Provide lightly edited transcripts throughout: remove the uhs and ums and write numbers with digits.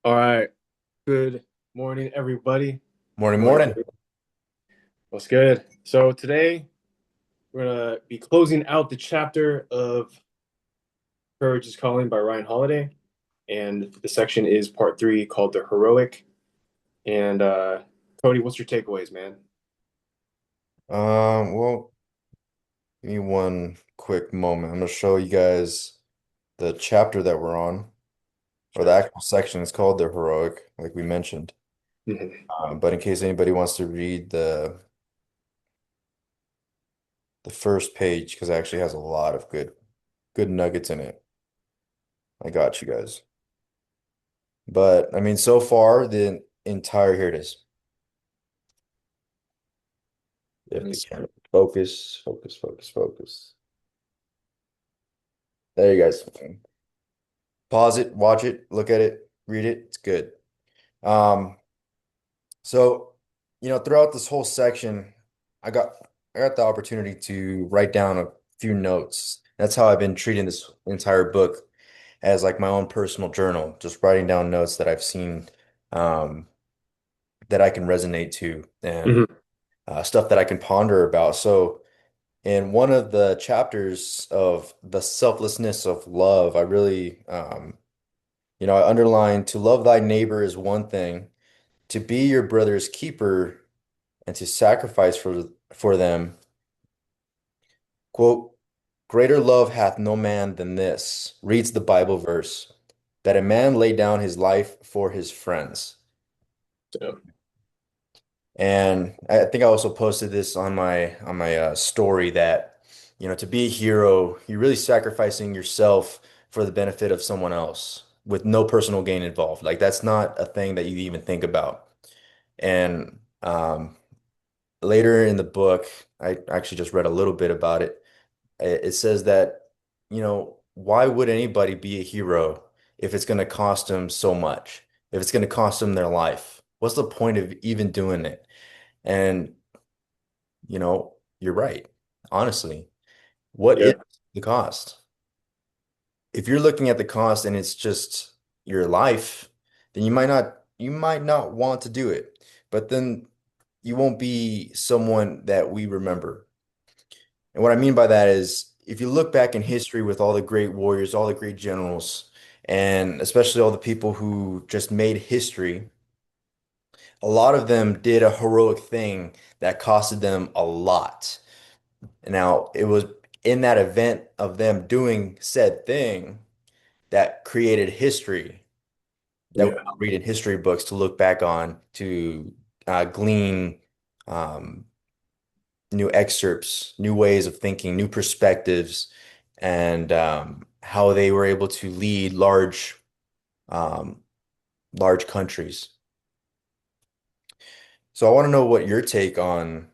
All right. Good morning, everybody. Morning, Or morning. what's good? So today we're gonna be closing out the chapter of Courage is Calling by Ryan Holiday, and the section is part three called the heroic. And Cody, what's your takeaways, man? Well, give me one quick moment. I'm gonna show you guys the chapter that we're on, or the Sure. actual section is called the heroic, like we mentioned. Mhm. But in case anybody wants to read the first page, because it actually has a lot of good nuggets in it. I got you guys. But I mean, so far the entire here it is. If the Nice. camera focus. There you guys. Pause it, watch it, look at it, read it. It's good. Um, So, throughout this whole section, I got I got the opportunity to write down a few notes. That's how I've been treating this entire book as like my own personal journal, just writing down notes that I've seen um, that I can resonate to and Mhm. stuff that I can ponder about. So, in one of the chapters of the selflessness of love, I really, I underlined to love thy neighbor is one thing, to be your brother's keeper and to sacrifice for them. Quote, greater love hath no man than this, reads the Bible verse, that a man lay down his life for his friends. So, And I think I also posted this on my story that, to be a hero, you're really sacrificing yourself for the benefit of someone else with no personal gain involved. Like that's not a thing that you even think about. And later in the book, I actually just read a little bit about it. It says that, why would anybody be a hero if it's going to cost them so much? If it's going to cost them their life? What's the point of even doing it? And, you're right. Honestly, what is yeah. the cost? If you're looking at the cost and it's just your life, then you might not want to do it. But then you won't be someone that we remember. And what I mean by that is if you look back in history with all the great warriors, all the great generals, and especially all the people who just made history, a lot of them did a heroic thing that costed them a lot. Now, it was in that event of them doing said thing that created history that we Yeah. now read in history books to look back on to glean um, new excerpts, new ways of thinking, new perspectives, and how they were able to lead um, large countries. So I want to know what your take on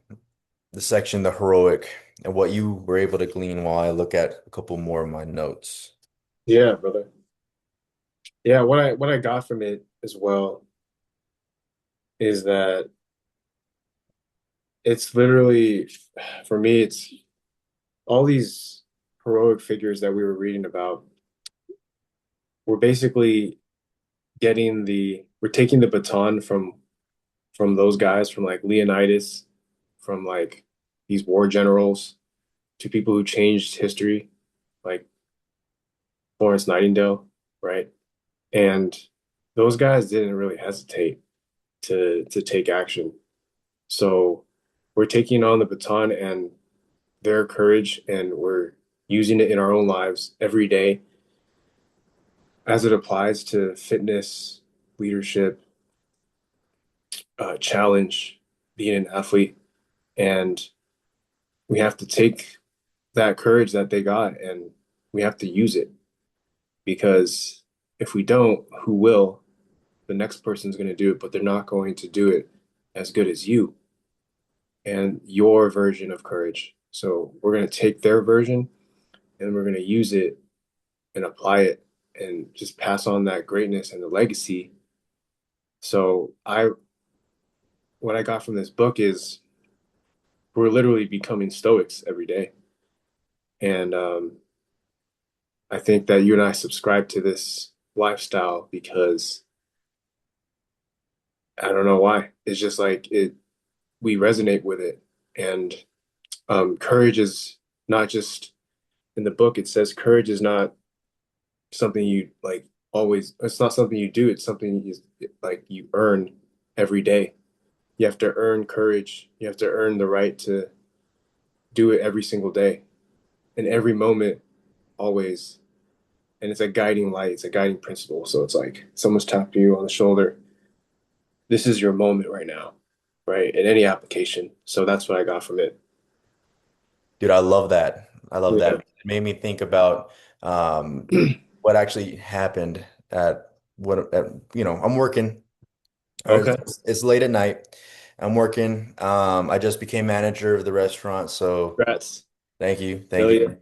the section, the heroic, and what you were able to glean while I look at a couple more of my notes. Yeah, brother. Yeah, what I got from it as well is that it's literally for me, it's all these heroic figures that we were reading about. We're basically we're taking the baton from those guys, from like Leonidas, from like these war generals to people who changed history, like Florence Nightingale, right? And those guys didn't really hesitate to take action. So we're taking on the baton and their courage, and we're using it in our own lives every day as it applies to fitness, leadership, challenge, being an athlete. And we have to take that courage that they got and we have to use it, because if we don't, who will? The next person's going to do it, but they're not going to do it as good as you and your version of courage. So we're going to take their version and we're going to use it and apply it and just pass on that greatness and the legacy. So what I got from this book is we're literally becoming Stoics every day. And I think that you and I subscribe to this lifestyle because I don't know why. It's just like it we resonate with it. And courage is not just in the book, it says courage is not something you like always, it's not something you do, it's something you like you earn every day. You have to earn courage. You have to earn the right to do it every single day, in every moment, always. And it's a guiding light, it's a guiding principle. So it's like someone's tapping you on the shoulder. This is your moment right now, right? In any application. So that's what I got from it. Dude, I love that. I love that. Yeah. It made me think about um, what actually happened at I'm working. Okay. It's late at night. I'm working. I just became manager of the restaurant, so Congrats. thank you, thank Hell you. yeah.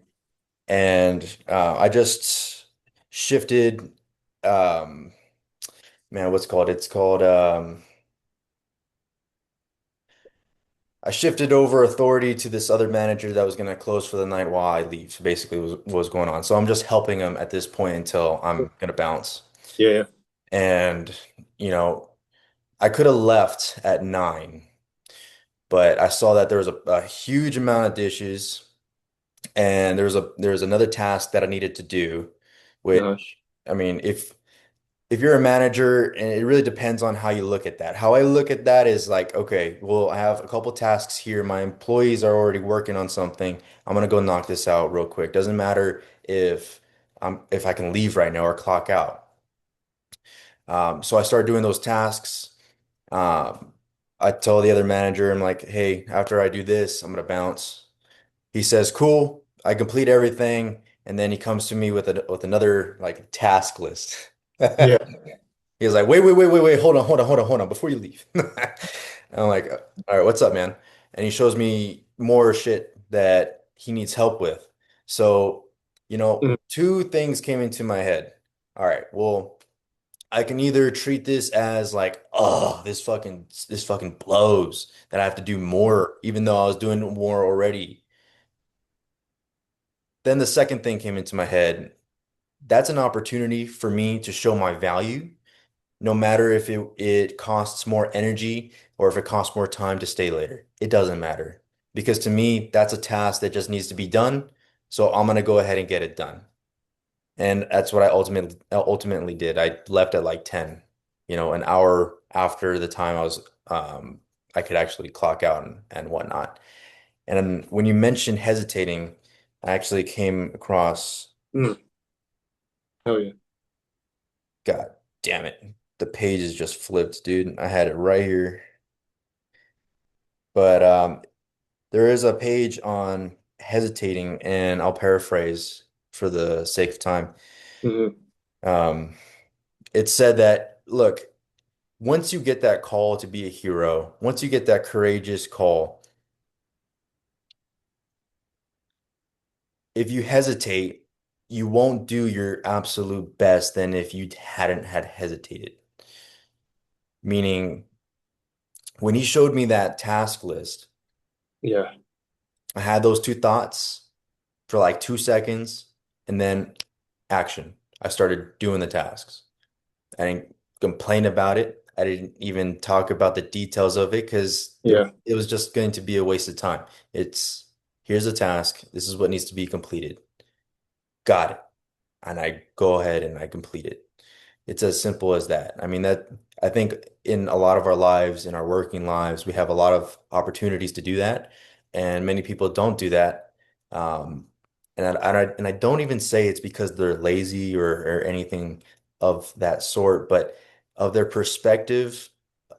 And I just shifted. Um, man, what's it called? It's called. I shifted over authority to this other manager that was going to close for the night while I leave. So basically, was what was going on. So I'm just helping him at this point until I'm going to bounce. Yeah, yeah. And you know, I could have left at 9, but I saw that there was a huge amount of dishes, and there was another task that I needed to do, Uh-huh. which I mean, if you're a manager, and it really depends on how you look at that. How I look at that is like, okay, well, I have a couple tasks here. My employees are already working on something. I'm gonna go knock this out real quick. Doesn't matter if I can leave right now or clock out. So I started doing those tasks. Um, I told the other manager, I'm like, hey, after I do this, I'm gonna bounce. He says, cool. I complete everything, and then he comes to me with another like task list. Yeah. He was like, wait, hold on, before you leave. And I'm like, all right, what's up, man? And he shows me more shit that he needs help with. So, Mhm. two things came into my head. All right, well, I can either treat this as like, oh, this fucking blows that I have to do more, even though I was doing more already. Then the second thing came into my head. That's an opportunity for me to show my value no matter if it costs more energy or if it costs more time to stay later. It doesn't matter. Because to me, that's a task that just needs to be done. So I'm gonna go ahead and get it done. And that's what I ultimately did. I left at like 10, an hour after the time I could actually clock out and whatnot. And then when you mentioned hesitating, I actually came across, Mhm. Hell yeah. God damn it. The page is just flipped, dude. I had it right here. But there is a page on hesitating, and I'll paraphrase for the sake of time. Hmm. Um, it said that, look, once you get that call to be a hero, once you get that courageous call, if you hesitate, you won't do your absolute best than if you hadn't had hesitated. Meaning, when he showed me that task list, Yeah. I had those two thoughts for like 2 seconds, and then action. I started doing the tasks. I didn't complain about it. I didn't even talk about the details of it because Yeah. it was just going to be a waste of time. It's here's a task. This is what needs to be completed. Got it. And I go ahead and I complete it. It's as simple as that. I mean, I think in a lot of our lives, in our working lives, we have a lot of opportunities to do that, and many people don't do that. Um, and I don't even say it's because they're lazy or anything of that sort, but of their perspective,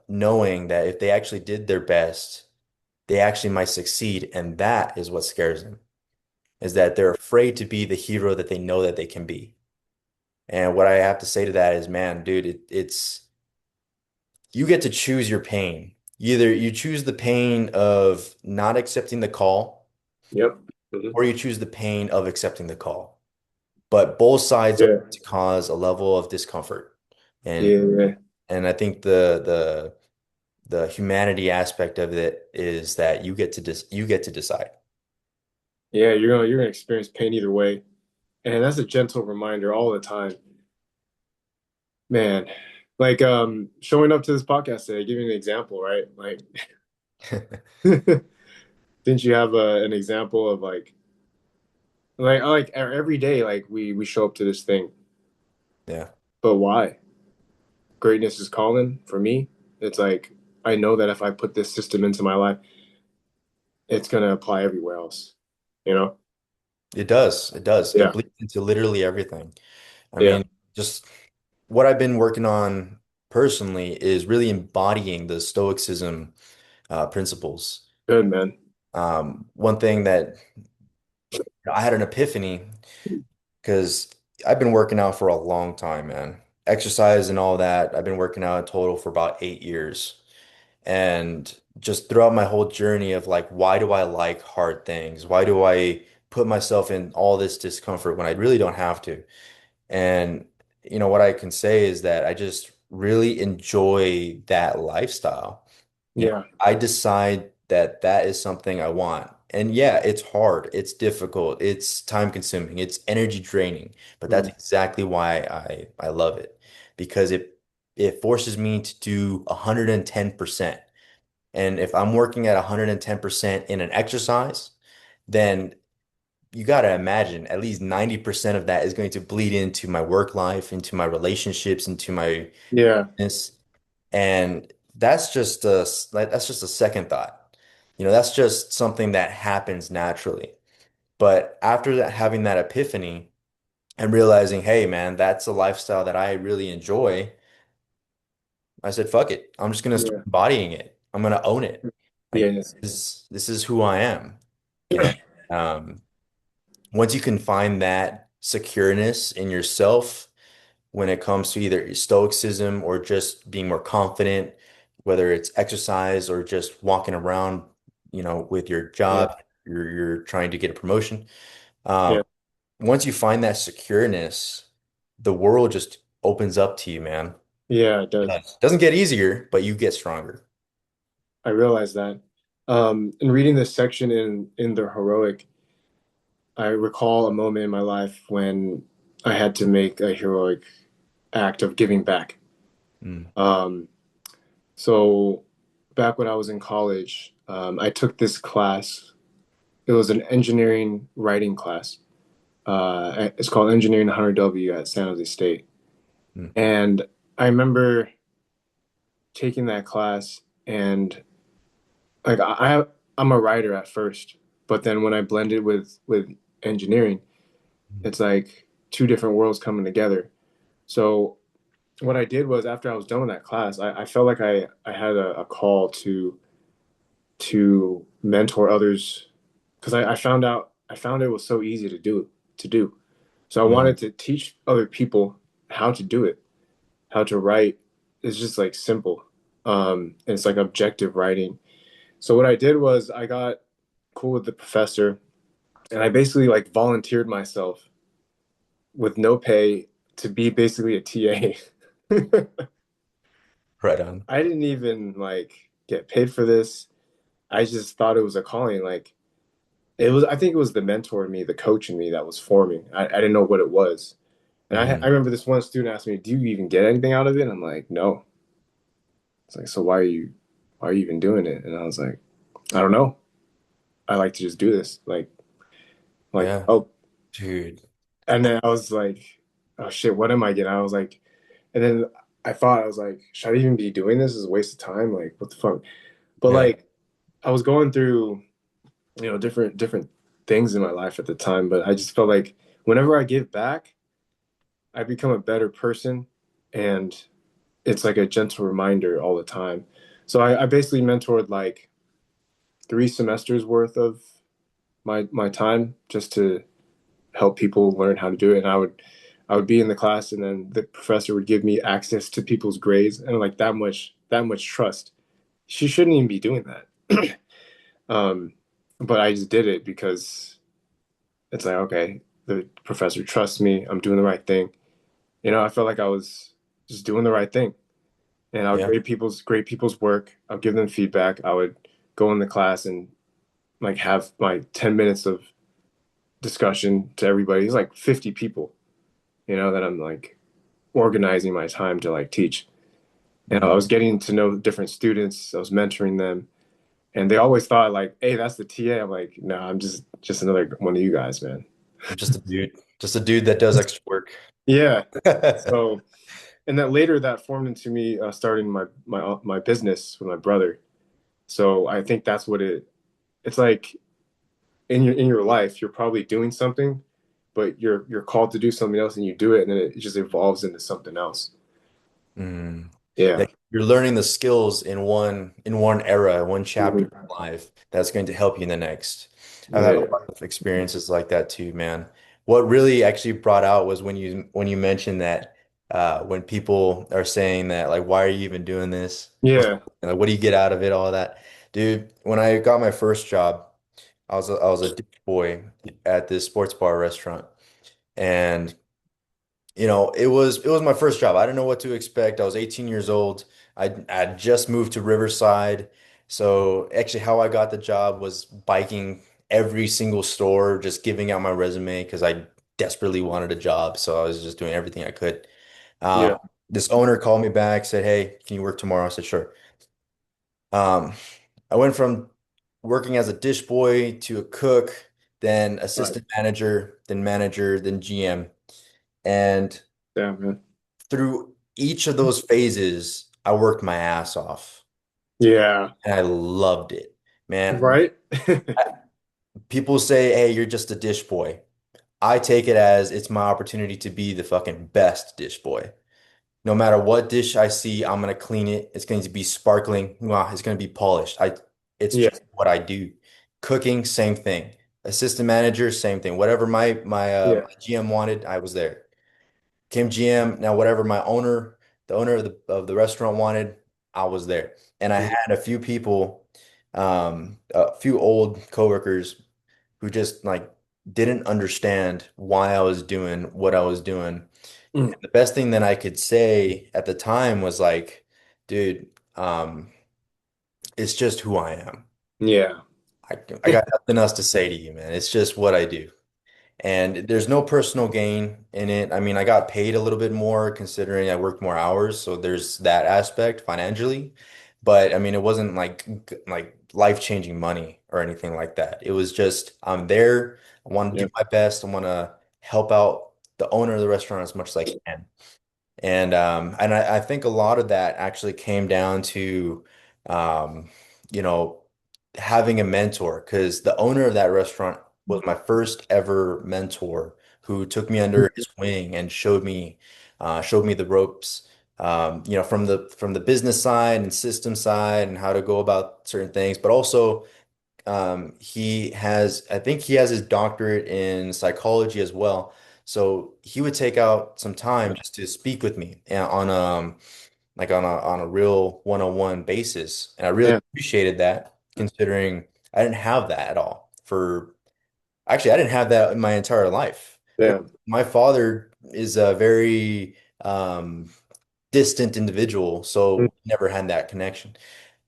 knowing that if they actually did their best, they actually might succeed, and that is what scares them, is that they're afraid to be the hero that they know that they can be. And what I have to say to that is, man, dude, it's you get to choose your pain. Either you choose the pain of not accepting the call, Yep. Hmm. or you choose the pain of accepting the call. But both sides are Yeah. going to cause a level of discomfort. And Yeah. Yeah. and I think the humanity aspect of it is that you get to decide. Yeah. You're gonna experience pain either way. And that's a gentle reminder all the time. Man. Like showing up to this podcast today, give you an example, right? Like didn't you have an example of like every day like we show up to this thing, Yeah, but why? Greatness is calling for me. It's like I know that if I put this system into my life, it's gonna apply everywhere else, you know? it does. It does. It Yeah, bleeds into literally everything. I yeah, mean, just what I've been working on personally is really embodying the Stoicism principles. good man. One thing that I had an epiphany because I've been working out for a long time, man. Exercise and all that. I've been working out in total for about 8 years. And just throughout my whole journey of like, why do I like hard things? Why do I put myself in all this discomfort when I really don't have to? And what I can say is that I just really enjoy that lifestyle. Yeah, I decide that that is something I want. And yeah, it's hard, it's difficult, it's time consuming, it's energy draining, but that's mm, exactly why I love it because it forces me to do 110%. And if I'm working at 110% in an exercise, then you got to imagine at least 90% of that is going to bleed into my work life, into my relationships, into my yeah, business. And that's just a second thought. That's just something that happens naturally. But after that, having that epiphany and realizing, hey, man, that's a lifestyle that I really enjoy, I said, fuck it. I'm just gonna start yeah, embodying it. I'm gonna own it. Like yeah, this is who I am. You know, um, once you can find that secureness in yourself when it comes to either stoicism or just being more confident, whether it's exercise or just walking around, with your yeah, job, you're trying to get a promotion. Um, yeah, once you find that secureness, the world just opens up to you, man. yeah. It does. Doesn't get easier, but you get stronger. I realize that. In reading this section in the heroic, I recall a moment in my life when I had to make a heroic act of giving back. Mm, Um, so back when I was in college, I took this class. It was an engineering writing class. It's called Engineering 100W at San Jose State. mm, And I remember taking that class and like I'm a writer at first, but then when I blended with engineering, mm, it's like two different worlds coming together. So what I did was after I was done with that class, I felt like I had a call to mentor others because I found it was so easy to do. So I mm. wanted to teach other people how to do it, how to write. It's just like simple. It's like objective writing. So what I did was I got cool with the professor and I basically like volunteered myself with no pay to be basically a TA. Right on. I didn't even like get paid for this. I just thought it was a calling. Like it was, I think it was the mentor in me, the coach in me that was forming. I didn't know what it was. And I Hmm. remember this one student asked me, "Do you even get anything out of it?" I'm like, "No." It's like, "So why are you even doing it?" And I was like, "I don't know. I like to just do this." Like, Yeah, oh, dude. and then I was like, "Oh shit, what am I getting?" I was like, and then I was like, "Should I even be doing this? Is a waste of time. Like, what the fuck?" But Yeah, like, I was going through, different things in my life at the time, but I just felt like whenever I give back, I become a better person, and it's like a gentle reminder all the time. So I basically mentored like 3 semesters worth of my time just to help people learn how to do it. And I would be in the class, and then the professor would give me access to people's grades, and like that much trust. She shouldn't even be doing that. But I just did it because it's like, okay, the professor trusts me. I'm doing the right thing. I felt like I was just doing the right thing. And I would yeah, grade people's work. I'll give them feedback. I would go in the class and like have my 10 minutes of discussion to everybody. It's like 50 people, that I'm like organizing my time to like teach. And I was getting to know different students. I was mentoring them, and they always thought like, "Hey, that's the TA." I'm like, "No, I'm just another one of you guys, man." I'm just a dude that does extra work. Yeah. So, and then later that formed into me starting my business with my brother. So I think that's what it's like in your life. You're probably doing something, but you're called to do something else, and you do it, and then it just evolves into something else. Mm. Yeah. That you're learning the skills in one era, one chapter Mhm. of life that's going to help you in the next. I've had a Yeah. lot of experiences like that too, man. What really actually brought out was when you mentioned that when people are saying that like why are you even doing this? Yeah. Like what do you get out of it? All that. Dude, when I got my first job, I was a dish boy at this sports bar restaurant. And it was my first job. I didn't know what to expect. I was 18 years old. I just moved to Riverside. So actually how I got the job was biking every single store, just giving out my resume because I desperately wanted a job. So I was just doing everything I could. Um, Yeah. this owner called me back, said, "Hey, can you work tomorrow?" I said, "Sure." Um, I went from working as a dish boy to a cook, then Right. assistant manager, then GM. And Yeah, man. through each of those phases, I worked my ass off Yeah. and I loved it. Man, Right? people say, "Hey, you're just a dish boy." I take it as it's my opportunity to be the fucking best dish boy. No matter what dish I see, I'm gonna clean it. It's going to be sparkling. Mwah, it's going to be polished. It's Yeah. just what I do. Cooking, same thing. Assistant manager, same thing. Whatever Yeah. my GM wanted, I was there. Came GM. Now, whatever the owner of the restaurant wanted, I was there. And I Mhm. had a few people, a few old coworkers who just like didn't understand why I was doing what I was doing. Mm. The best thing that I could say at the time was like, dude, it's just who I am. Yeah. I got nothing else to say to you, man. It's just what I do. And there's no personal gain in it. I mean, I got paid a little bit more considering I worked more hours, so there's that aspect financially. But I mean, it wasn't like life-changing money or anything like that. It was just I'm there. I want to Yeah. do my best. I want to help out the owner of the restaurant as much as I can. And I think a lot of that actually came down to um, you know, having a mentor because the owner of that restaurant was my first ever mentor who took me under his wing and showed me the ropes. From the business side and system side and how to go about certain things, but also I think he has his doctorate in psychology as well. So he would take out some time just to speak with me on on a real one-on-one basis. And I really Yeah. appreciated that considering I didn't have that at all actually I didn't have that in my entire life. Yeah. My father is a very distant individual, Mm. so never had that connection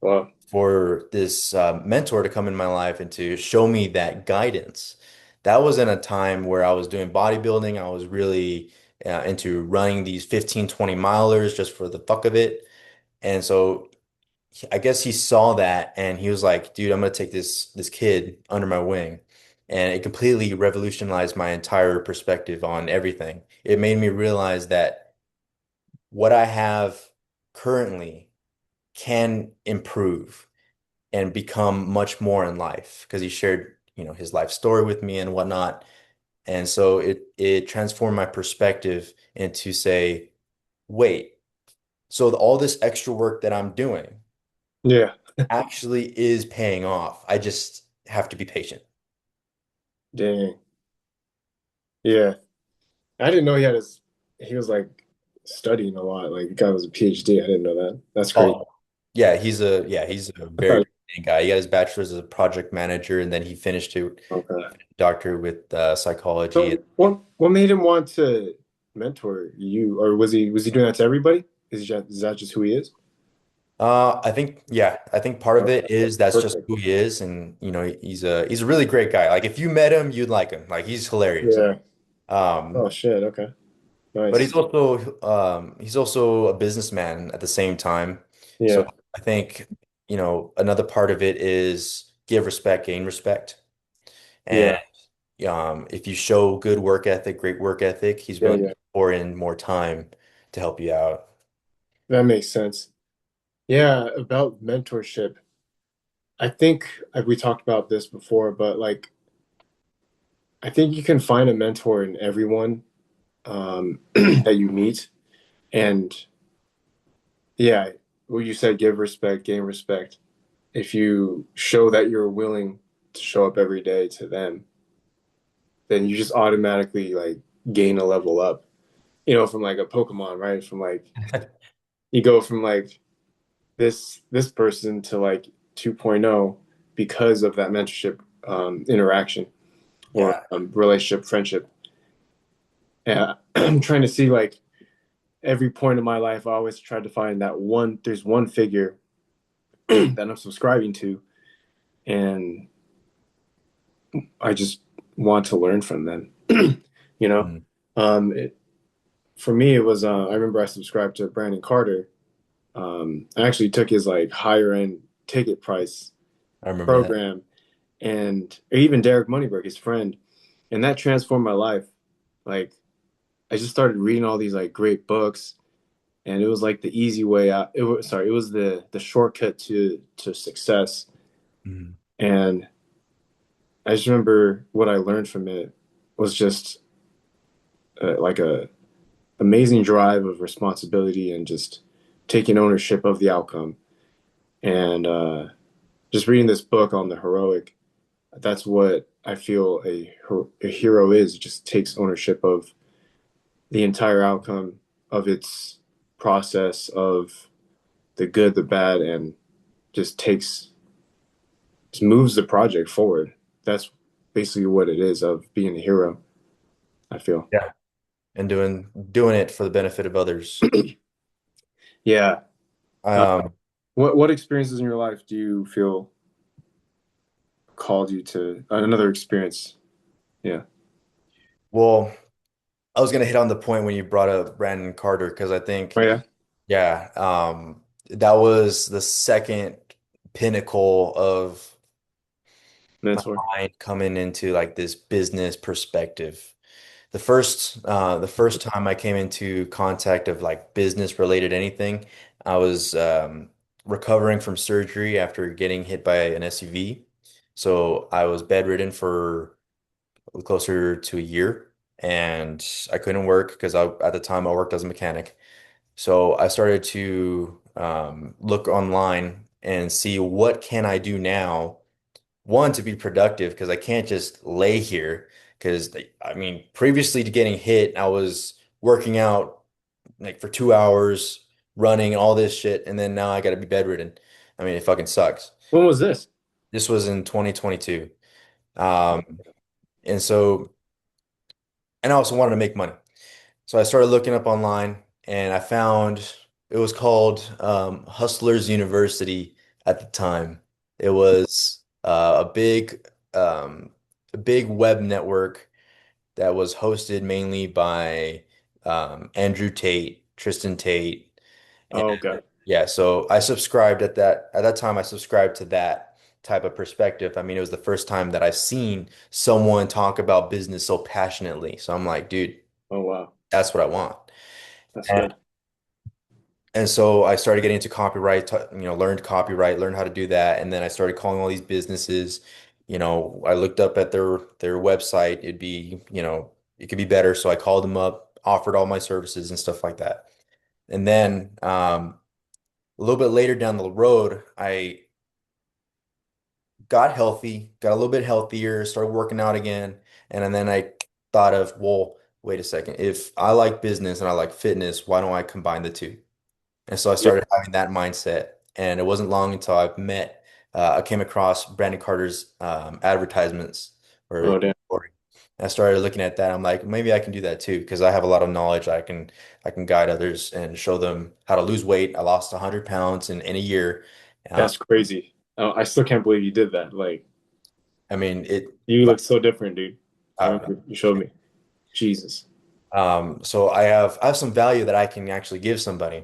Wow. for this mentor to come in my life and to show me that guidance. That was in a time where I was doing bodybuilding. I was really into running these 15, 20 milers just for the fuck of it. And so I guess he saw that and he was like, dude, I'm gonna take this kid under my wing. And it completely revolutionized my entire perspective on everything. It made me realize that what I have currently can improve and become much more in life because he shared, his life story with me and whatnot. And so it transformed my perspective into say, wait, so all this extra work that I'm doing Yeah. actually is paying off. I just have to be patient. Dang. Yeah. I didn't know he was like studying a lot. Like the guy was a PhD. I didn't know that. That's crazy. Oh, he's a I very thought, brilliant guy. He got his bachelor's as a project manager and then he finished it okay. doctor with psychology. So what made him want to mentor you, or was he doing that to everybody? Is that just who he is? I think part of Okay. it is that's just Perfect. who he is, and he's a really great guy. Like if you met him, you'd like him. Like he's hilarious. Yeah. Um, Oh shit. Okay. But Nice. he's also a businessman at the same time. So Yeah. I think, another part of it is give respect, gain respect. And Yeah. if you show good work ethic, great work ethic, he's Yeah. willing Yeah. to pour in more time to help you out. That makes sense. Yeah, about mentorship. I think we talked about this before, but like I think you can find a mentor in everyone that you meet. And yeah, what you said, give respect, gain respect. If you show that you're willing to show up every day to them, then you just automatically like gain a level up. You know, from like a Pokemon, right? From like you go from like this person to like 2.0 because of that mentorship interaction or Yeah. relationship, friendship. And I'm trying to see like every point of my life, I always try to find that one. There's one figure that I'm subscribing to, and I just want to learn from them. You know, Mm, it, for me, it was. I remember I subscribed to Brandon Carter. I actually took his like higher end ticket price I remember that. program, and even Derek Moneyberg, his friend, and that transformed my life. Like I just started reading all these like great books, and it was like the easy way out. It was the shortcut to success. Mm, And I just remember what I learned from it was just like a amazing drive of responsibility and just taking ownership of the outcome. And just reading this book on the heroic, that's what I feel a hero is. It just takes ownership of the entire outcome of its process of the good, the bad, and just takes just moves the project forward. That's basically what it is of being a hero, I feel. yeah. And doing it for the benefit of others. Yeah. Uh, Um, what experiences in your life do you feel called you to another experience? Yeah. well, I was gonna hit on the point when you brought up Brandon Carter because I Oh think, yeah. yeah, that was the second pinnacle of my Mentor. mind coming into like this business perspective. The first time I came into contact of like business related anything, I was recovering from surgery after getting hit by an SUV. So I was bedridden for closer to a year, and I couldn't work because at the time I worked as a mechanic. So I started to look online and see what can I do now, one, to be productive because I can't just lay here. Because I mean, previously to getting hit, I was working out like for 2 hours, running and all this shit, and then now I got to be bedridden. I mean, it fucking sucks. When was this? This was in 2022. Um, and so, and I also wanted to make money. So I started looking up online and I found it was called Hustlers University at the time. It was a big web network that was hosted mainly by Andrew Tate, Tristan Tate, and Oh, okay. yeah. So I subscribed at that time. I subscribed to that type of perspective. I mean, it was the first time that I've seen someone talk about business so passionately. So I'm like, dude, Oh wow. that's what I want. That's And, good. and so I started getting into copyright, learned copyright, learned how to do that. And then I started calling all these businesses. I looked up at their website. It could be better. So I called them up, offered all my services and stuff like that. And then a little bit later down the road, I got healthy, got a little bit healthier, started working out again. And then I thought of, well, wait a second. If I like business and I like fitness, why don't I combine the two? And so I Yeah. started having that mindset. And it wasn't long until I came across Brandon Carter's advertisements Oh or, damn. or I started looking at that. I'm like, maybe I can do that too, because I have a lot of knowledge. I can guide others and show them how to lose weight. I lost 100 pounds in a year. Uh, That's crazy. Oh, I still can't believe you did that. Like I mean, you look so different, dude. I I don't know. remember you showed me. Jesus. So I have some value that I can actually give somebody.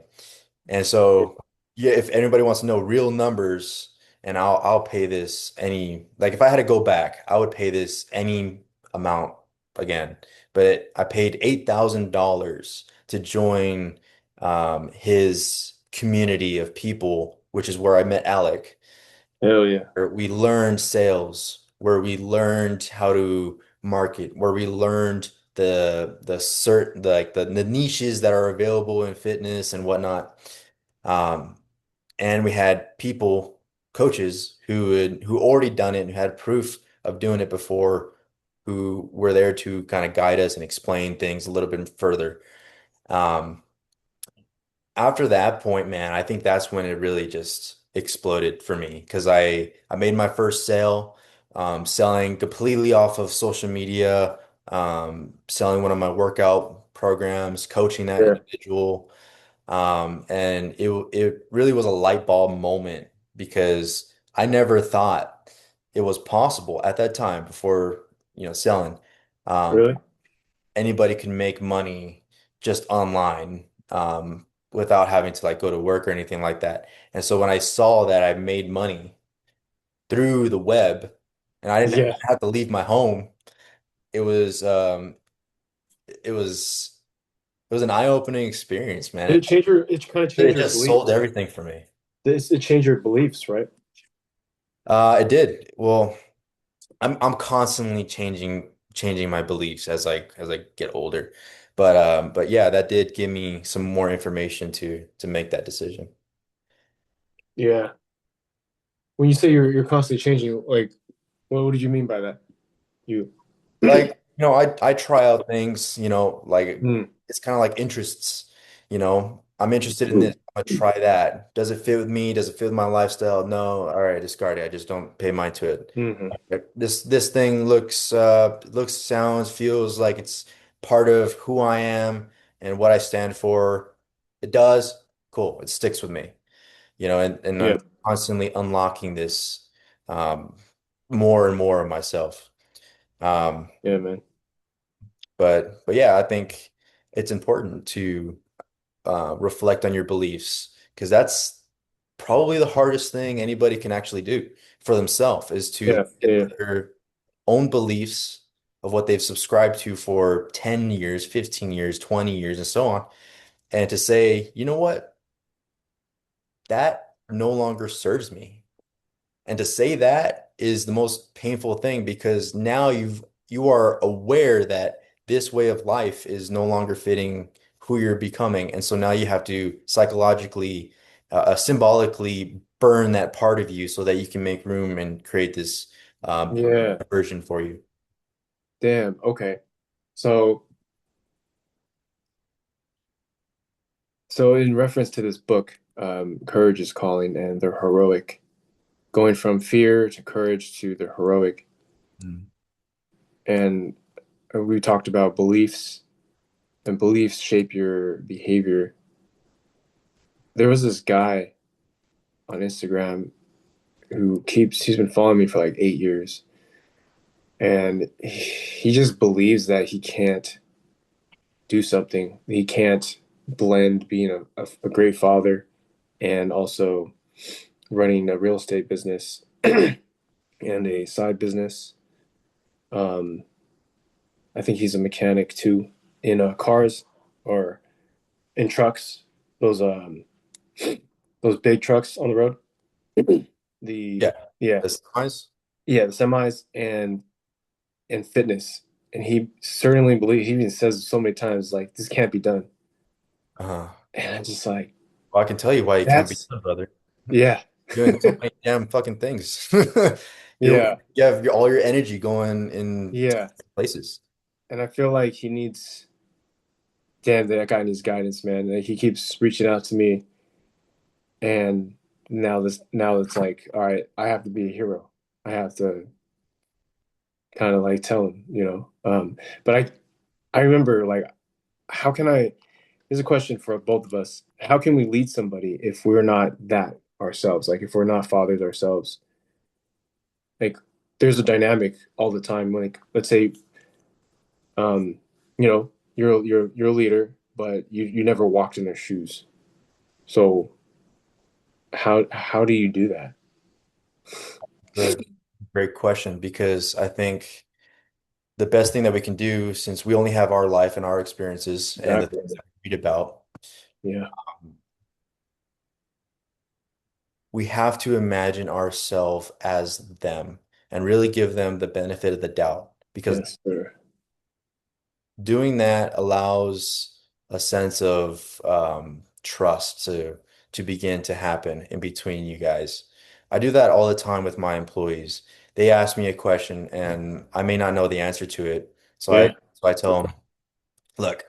And so, yeah, if anybody wants to know real numbers, and I'll pay this any, like if I had to go back, I would pay this any amount again. But I paid $8,000 to join his community of people, which is where I met Alec, Hell yeah. where we learned sales, where we learned how to market, where we learned the certain the niches that are available in fitness and whatnot. Um, and we had people, coaches who already done it and had proof of doing it before, who were there to kind of guide us and explain things a little bit further. Um, After that point, man, I think that's when it really just exploded for me because I made my first sale, selling completely off of social media, selling one of my workout programs, coaching that Yeah. individual. And it really was a light bulb moment because I never thought it was possible at that time before, selling. Um, Really? Anybody can make money just online, without having to like go to work or anything like that. And so when I saw that I made money through the web and I didn't Yeah. have to leave my home, it was it was it was an eye-opening experience, man. It changed it kind of It changed your just sold beliefs. everything for me. It changed your beliefs, right? It did. Well, I'm constantly changing my beliefs as I get older. But yeah, that did give me some more information to make that decision. Yeah. When you say you're constantly changing, like what did you mean by that? You Like, I try out things, like Hmm. it's kind of like interests, I'm interested in this. I'm gonna try that. Does it fit with me? Does it fit with my lifestyle? No. All right, discard it. I just don't pay mind to it. Hmm. Like, this thing sounds, feels like it's part of who I am and what I stand for. It does. Cool. It sticks with me, and Yeah. I'm constantly unlocking this, um, more and more of myself. Um, Yeah, man. but yeah, I think it's important to reflect on your beliefs because that's probably the hardest thing anybody can actually do for themselves is to Yeah. look Yeah. Yeah. at their own beliefs of what they've subscribed to for 10 years, 15 years, 20 years, and so on, and to say, you know what, that no longer serves me. And to say that is the most painful thing because now you are aware that this way of life is no longer fitting who you're becoming. And so now you have to psychologically, symbolically burn that part of you so that you can make room and create this Yeah. version for you. Damn. Okay. So so in reference to this book, Courage is Calling and the heroic, going from fear to courage to the heroic. Mm. And we talked about beliefs, and beliefs shape your behavior. There was this guy on Instagram he's been following me for like 8 years, and he just believes that he can't do something. He can't blend being a great father and also running a real estate business and a side business. Um, I think he's a mechanic too in cars or in trucks. Those those big trucks on the road. Yeah. The yeah That's nice. yeah the semis and fitness. And he certainly believes. He even says so many times like this can't be done. Uh, And I'm just like well, I can tell you why it can't be that's done, brother. yeah Doing so many damn fucking things. yeah You have all your energy going in yeah. places. And I feel like he needs. Damn, that guy needs guidance, man. Like, he keeps reaching out to me, and now it's like, all right, I have to be a hero. I have to kind of like tell him, you know. But I remember like, how can I? Here's a question for both of us. How can we lead somebody if we're not that ourselves? Like, if we're not fathers ourselves, like, there's a dynamic all the time. Like, let's say, um, you know. you're a leader, but you never walked in their shoes. So how do you do that? The great question because I think the best thing that we can do, since we only have our life and our experiences and the things Exactly. that we read about, Yeah. we have to imagine ourselves as them and really give them the benefit of the doubt because Yes, sir. doing that allows a sense of trust to begin to happen in between you guys. I do that all the time with my employees. They ask me a question and I may not know the answer to it. Yeah. So I tell them, look,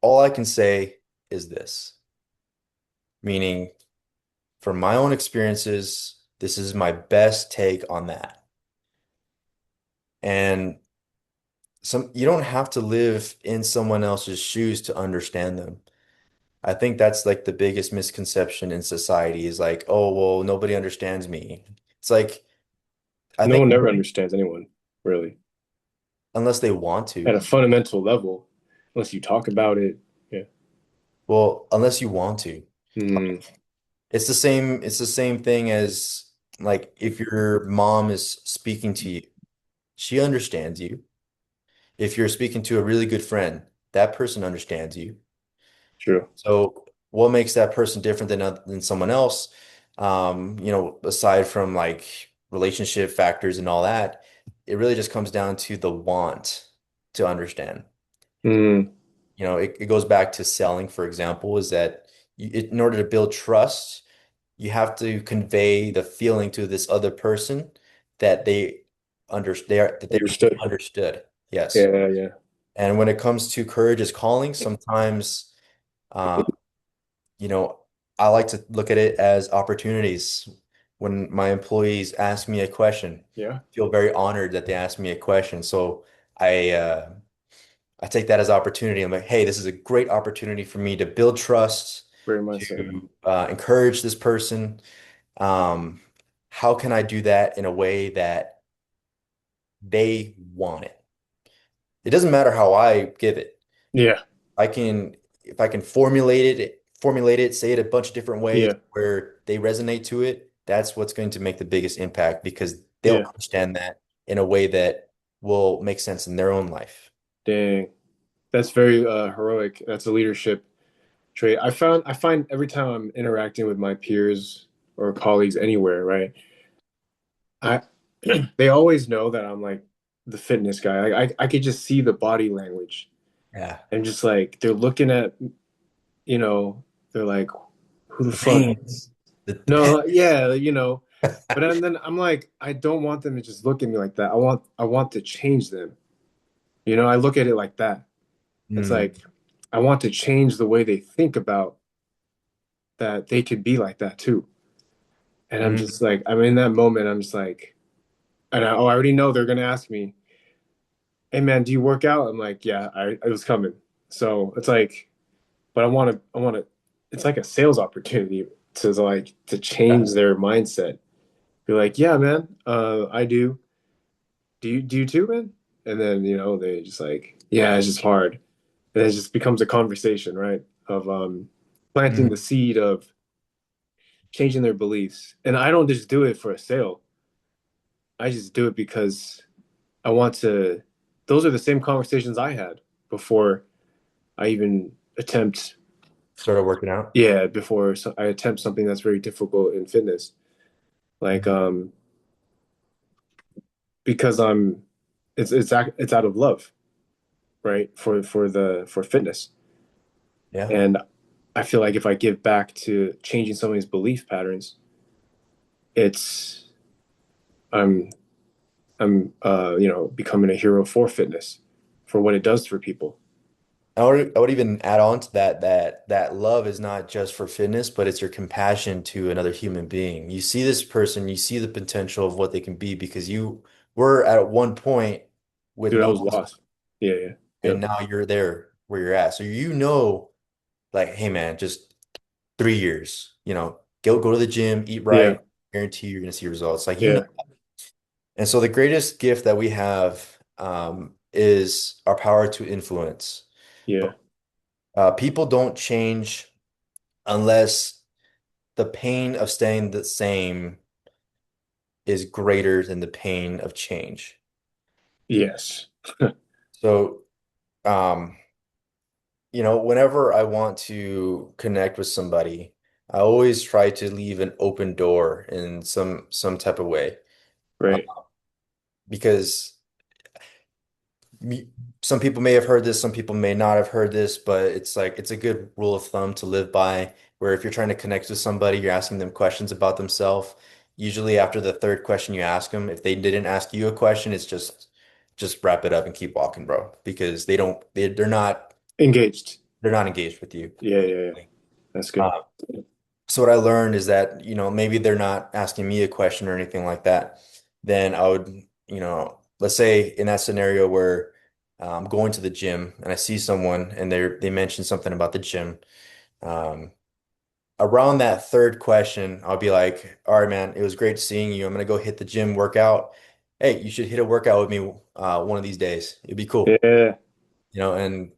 all I can say is this, meaning from my own experiences, this is my best take on that. And you don't have to live in someone else's shoes to understand them. I think that's like the biggest misconception in society is like, oh, well, nobody understands me. It's like, I No think one ever understands anyone, really, unless they want at to, a fundamental level, unless you talk about it. Yeah. well, unless you want to. Mm, It's the same thing as like if your mom is speaking to you, she understands you. If you're speaking to a really good friend, that person understands you. true. So what makes that person different than someone else? Aside from like relationship factors and all that, it really just comes down to the want to understand. Mm, It goes back to selling, for example, is that in order to build trust, you have to convey the feeling to this other person that they are being understood. understood. Yes. Yeah, yeah. And when it comes to courage is calling, sometimes um, you know, I like to look at it as opportunities. When my employees ask me a question, Yeah, I feel very honored that they asked me a question. So I uh, I take that as opportunity. I'm like, hey, this is a great opportunity for me to build trust, very much so. to encourage this person. Um, how can I do that in a way that they want it? It doesn't matter how I give it. Yeah, I can if I can formulate it, say it a bunch of different ways yeah, where they resonate to it, that's what's going to make the biggest impact because they'll yeah. understand that in a way that will make sense in their own life. Dang. That's very heroic. That's a leadership trait. I find every time I'm interacting with my peers or colleagues anywhere, right? I they always know that I'm like the fitness guy. I could just see the body language. Yeah. And just like they're looking at, you know, they're like, who the The fuck? pains, the No, pains. yeah, you know. But then I'm like, I don't want them to just look at me like that. I want to change them. You know, I look at it like that. It's Mm, like I want to change the way they think about that they could be like that too. And I'm mm, just like, I'm in that moment, I'm just like, I already know they're gonna ask me, hey man, do you work out? I'm like, yeah, I was coming. So it's like, but I want to, it's like a sales opportunity to yeah. change their mindset. Be like, yeah, man, I do. Do you too, man? And then, they just like, yeah, it's just hard. And it just becomes a conversation, right? Of planting Mm, the seed of changing their beliefs. And I don't just do it for a sale. I just do it because I want to. Those are the same conversations I had before I even attempt. started working out. Yeah, before I attempt something that's very difficult in fitness, like because it's out of love, right? For fitness, Yeah. and I feel like if I give back to changing somebody's belief patterns, it's I'm I'm becoming a hero for fitness, for what it does for people. I would even add on to that love is not just for fitness, but it's your compassion to another human being. You see this person, you see the potential of what they can be because you were at one point with Dude, I no was lost. Yeah, yeah, and yep, now you're there where you're at. So like, hey man, just 3 years, go to the gym, eat yeah, right, guarantee you're gonna see results. Like yeah. And so the greatest gift that we have is our power to influence. But Yeah. people don't change unless the pain of staying the same is greater than the pain of change. Yes. So, um, whenever I want to connect with somebody, I always try to leave an open door in some type of way. Uh, Right. because me- some people may have heard this, some people may not have heard this, but it's like it's a good rule of thumb to live by, where if you're trying to connect with somebody, you're asking them questions about themselves. Usually after the third question you ask them, if they didn't ask you a question, it's just wrap it up and keep walking, bro, because Engaged. they're not engaged with you. Yeah, yeah, yeah. That's good. So what I learned is that, maybe they're not asking me a question or anything like that. Then I would, let's say in that scenario where I'm going to the gym and I see someone and they mention something about the gym. Um, Around that third question, I'll be like, all right, man, it was great seeing you. I'm gonna go hit the gym workout. Hey, you should hit a workout with me one of these days. It'd be cool. Yeah. And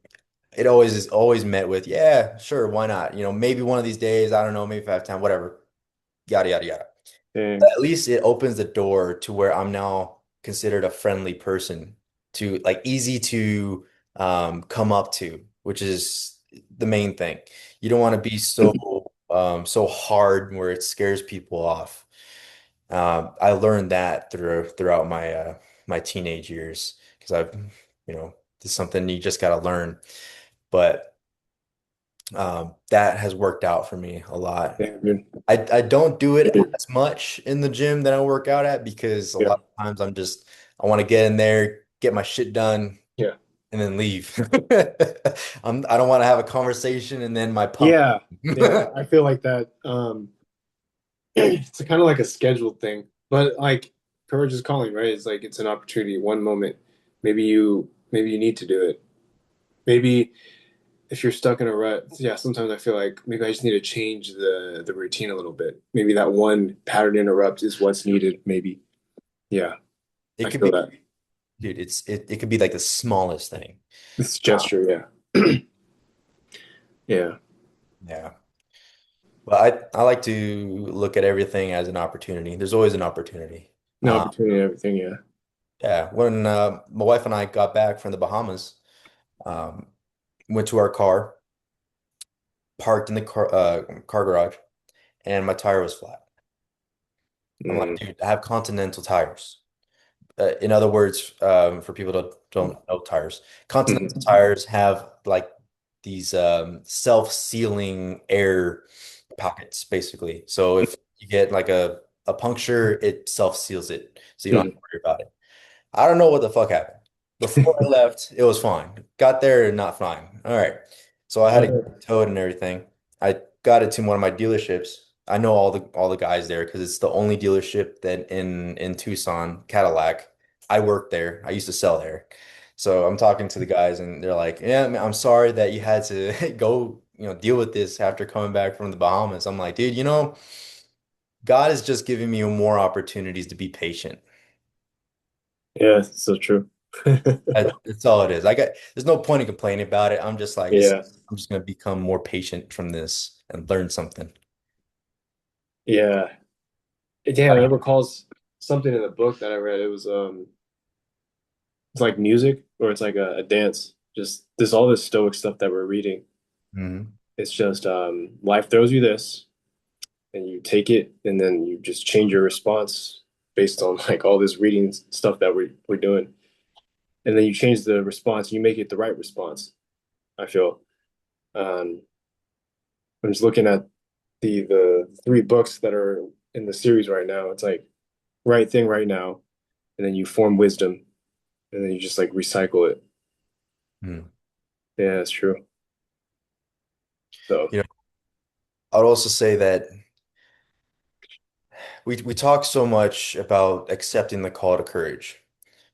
it always is always met with, yeah, sure, why not? Maybe one of these days, I don't know, maybe if I have time, whatever, yada yada yada. Dang. At least it opens the door to where I'm now considered a friendly person, to like easy to come up to, which is the main thing. You don't want to be so hard where it scares people off. I learned that throughout my teenage years because it's something you just got to learn. But that has worked out for me a lot. Damn, dude. I don't do it as much in the gym that I work out at because a Yeah. lot of times I want to get in there, get my shit done, Yeah. and then leave. I don't want to have a conversation and then my pump. Yeah. Yeah. I feel like that. It's kind of like a scheduled thing, but like courage is calling, right? It's like it's an opportunity, one moment. Maybe you need to do it. Maybe if you're stuck in a rut, yeah, sometimes I feel like maybe I just need to change the routine a little bit. Maybe that one pattern interrupt is what's needed. Maybe. Yeah, It I could feel be, that. dude, it could be like the smallest thing. This Uh, gesture, yeah. Yeah. yeah. But I like to look at everything as an opportunity. There's always an opportunity. No opportunity and everything, yeah. Yeah. When my wife and I got back from the Bahamas, um, went to our car, parked in the car garage, and my tire was flat. I'm like, Mm, dude, I have Continental tires. In other words, for people that don't know tires, Continental mhm, tires have like these self-sealing air pockets, basically. So if you get like a puncture, it self-seals it, so you don't have to mhm. worry about it. I don't know what the fuck happened. Before I left, it was fine. Got there, not fine. All right. So I had it Uh, towed and everything. I got it to one of my dealerships. I know all the guys there because it's the only dealership that in Tucson, Cadillac. I worked there. I used to sell there. So I'm talking to the guys and they're like, "Yeah, man, I'm sorry that you had to go, deal with this after coming back from the Bahamas." I'm like, "Dude, God is just giving me more opportunities to be patient." yeah, it's so true. That's all it is. There's no point in complaining about it. I'm just like, Yeah, I'm just gonna become more patient from this and learn something. yeah. Damn, it recalls something in the book that I read. It was it's like music or it's like a dance. Just this all this stoic stuff that we're reading. Mhm. It's just life throws you this and you take it and then you just change your response based on like all this reading stuff that we're doing. And then you change the response, you make it the right response, I feel. Um, I'm just looking at the three books that are in the series right now. It's like right thing right now, and then you form wisdom, and then you just like recycle it. Mhm. Yeah, that's true. So You know, I would also say that we talk so much about accepting the call to courage,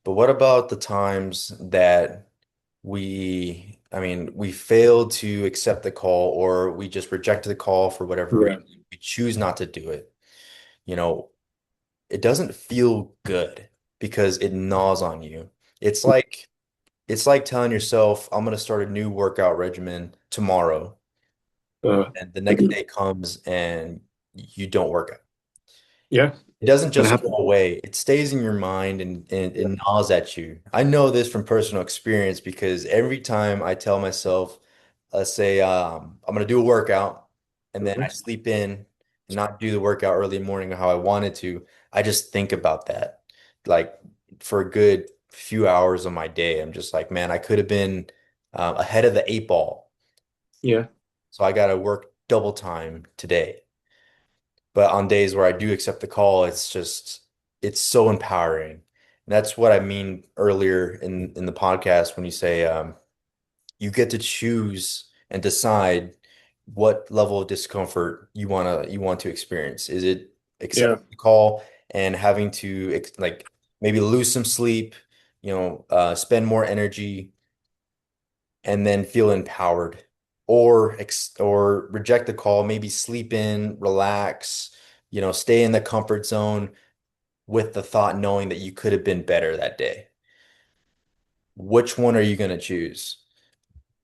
but what about the times that we failed to accept the call or we just rejected the call for whatever yeah, reason. We choose not to do it. You know, it doesn't feel good because it gnaws on you. It's like it's like telling yourself, I'm gonna start a new workout regimen tomorrow, Uh, and the next day comes and you don't work out. yeah, It doesn't that just go happened. away. It stays in your mind and Yeah. it gnaws at you. I know this from personal experience because every time I tell myself, let's say I'm gonna do a workout and then I Mhm. sleep in and not do the workout early morning how I wanted to, I just think about that. Like for a good few hours of my day, I'm just like, man, I could have been ahead of the eight ball. Yeah, So I gotta work double time today. But on days where I do accept the call, it's so empowering. And that's what I mean earlier in the podcast when you say you get to choose and decide what level of discomfort you want to experience. Is it yeah, accepting the call and having to like maybe lose some sleep, spend more energy and then feel empowered, or reject the call, maybe sleep in, relax, stay in the comfort zone with the thought knowing that you could have been better that day. Which one are you going to choose?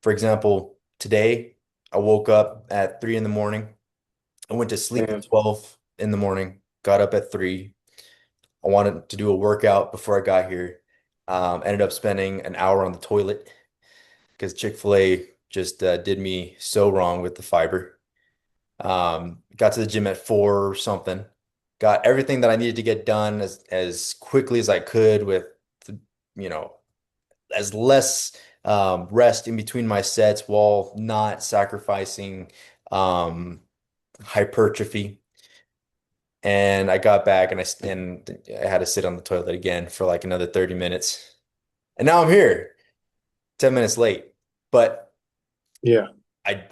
For example, today I woke up at 3 in the morning. I went to sleep at man, 12 in the morning, got up at 3. I wanted to do a workout before I got here. Ended up spending an hour on the toilet because Chick-fil-A just did me so wrong with the fiber. Got to the gym at 4 or something. Got everything that I needed to get done as quickly as I could with, you know, as less rest in between my sets while not sacrificing um, hypertrophy. And I got back and I had to sit on the toilet again for like another 30 minutes. And now I'm here, 10 minutes late. But yeah, I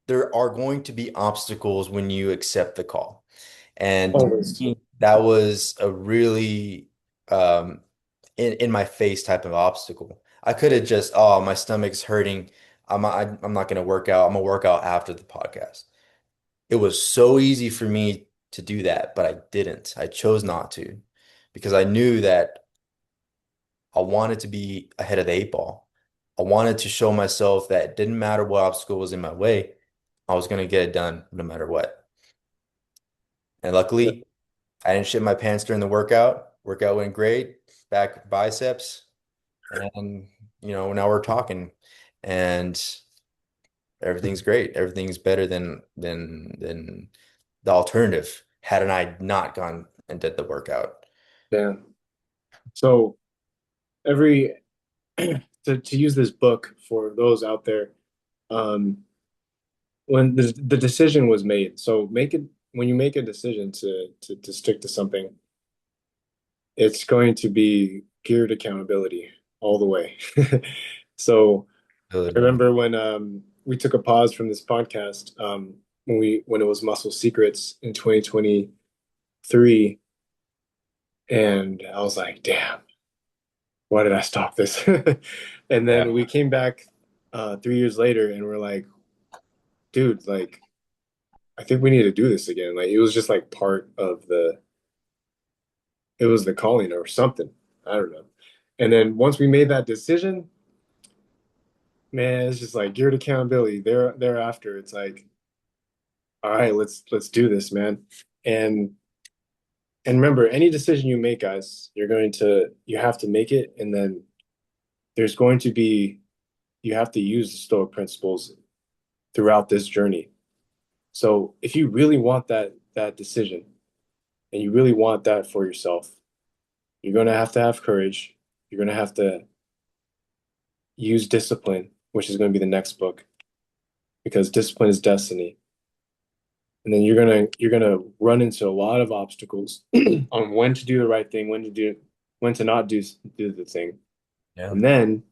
there are going to be obstacles when you accept the call. And to always. me, that was a really um in my face type of obstacle. I could have just, oh, my stomach's hurting. I'm not gonna work out. I'm gonna work out after the podcast. It was so easy for me to do that, but I didn't. I chose not to because I knew that I wanted to be ahead of the eight ball. I wanted to show myself that it didn't matter what obstacle was in my way, I was going to get it done no matter what. And luckily, I didn't shit my pants during the workout. Workout went great, back biceps, and now we're talking, and everything's great. Everything's better than the alternative. Had I not gone and did the workout. Damn. So every to use this book for those out there, um, when the decision was made. So make it when you make a decision to stick to something, it's going to be geared accountability all the way. So I Ability. remember when we took a pause from this podcast when it was Muscle Secrets in 2023, and I was like, damn, why did I stop this? And Yeah. then we came back 3 years later and we're like, dude, like I think we need to do this again. Like it was just like part of it was the calling or something. I don't know. And then once we made that decision, man, it's just like geared accountability. Thereafter, it's like, all right, let's do this, man. And and remember, any decision you make, guys, you have to make it, and then there's going to be you have to use the Stoic principles throughout this journey. So if you really want that decision and you really want that for yourself, you're going to have courage. You're going to have to use discipline, which is going to be the next book, because discipline is destiny. And then you're gonna run into a lot of obstacles on when to do the right thing, when to not do the thing. Yeah. And then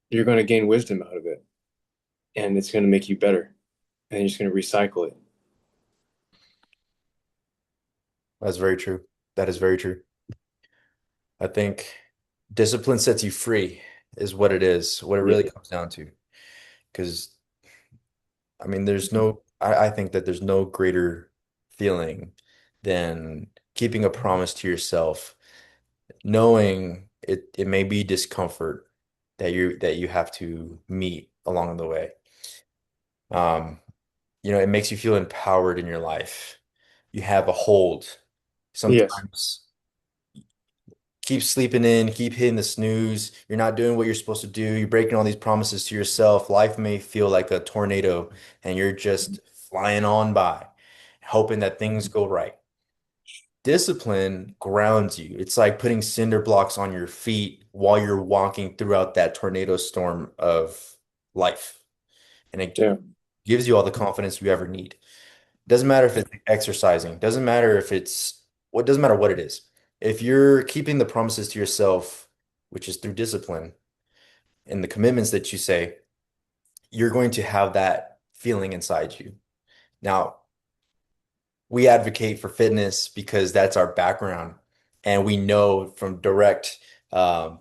you're going to gain wisdom out of it, and it's going to make you better. And you're just going to recycle it. That's very true. That is very true. I think discipline sets you free is what it is, what it really Yeah. comes down to. Because I mean, I think that there's no greater feeling than keeping a promise to yourself, knowing It may be discomfort that you have to meet along the way. Um, it makes you feel empowered in your life. You have a hold. Yes. Sometimes keep sleeping in, keep hitting the snooze. You're not doing what you're supposed to do. You're breaking all these promises to yourself. Life may feel like a tornado and you're just flying on by, hoping that things go right. Discipline grounds you. It's like putting cinder blocks on your feet while you're walking throughout that tornado storm of life. And it Yeah. gives you all the confidence you ever need. Doesn't matter if it's exercising, doesn't matter if it's what doesn't matter what it is. If you're keeping the promises to yourself, which is through discipline and the commitments that you say, you're going to have that feeling inside you. Now, we advocate for fitness because that's our background, and we know from um,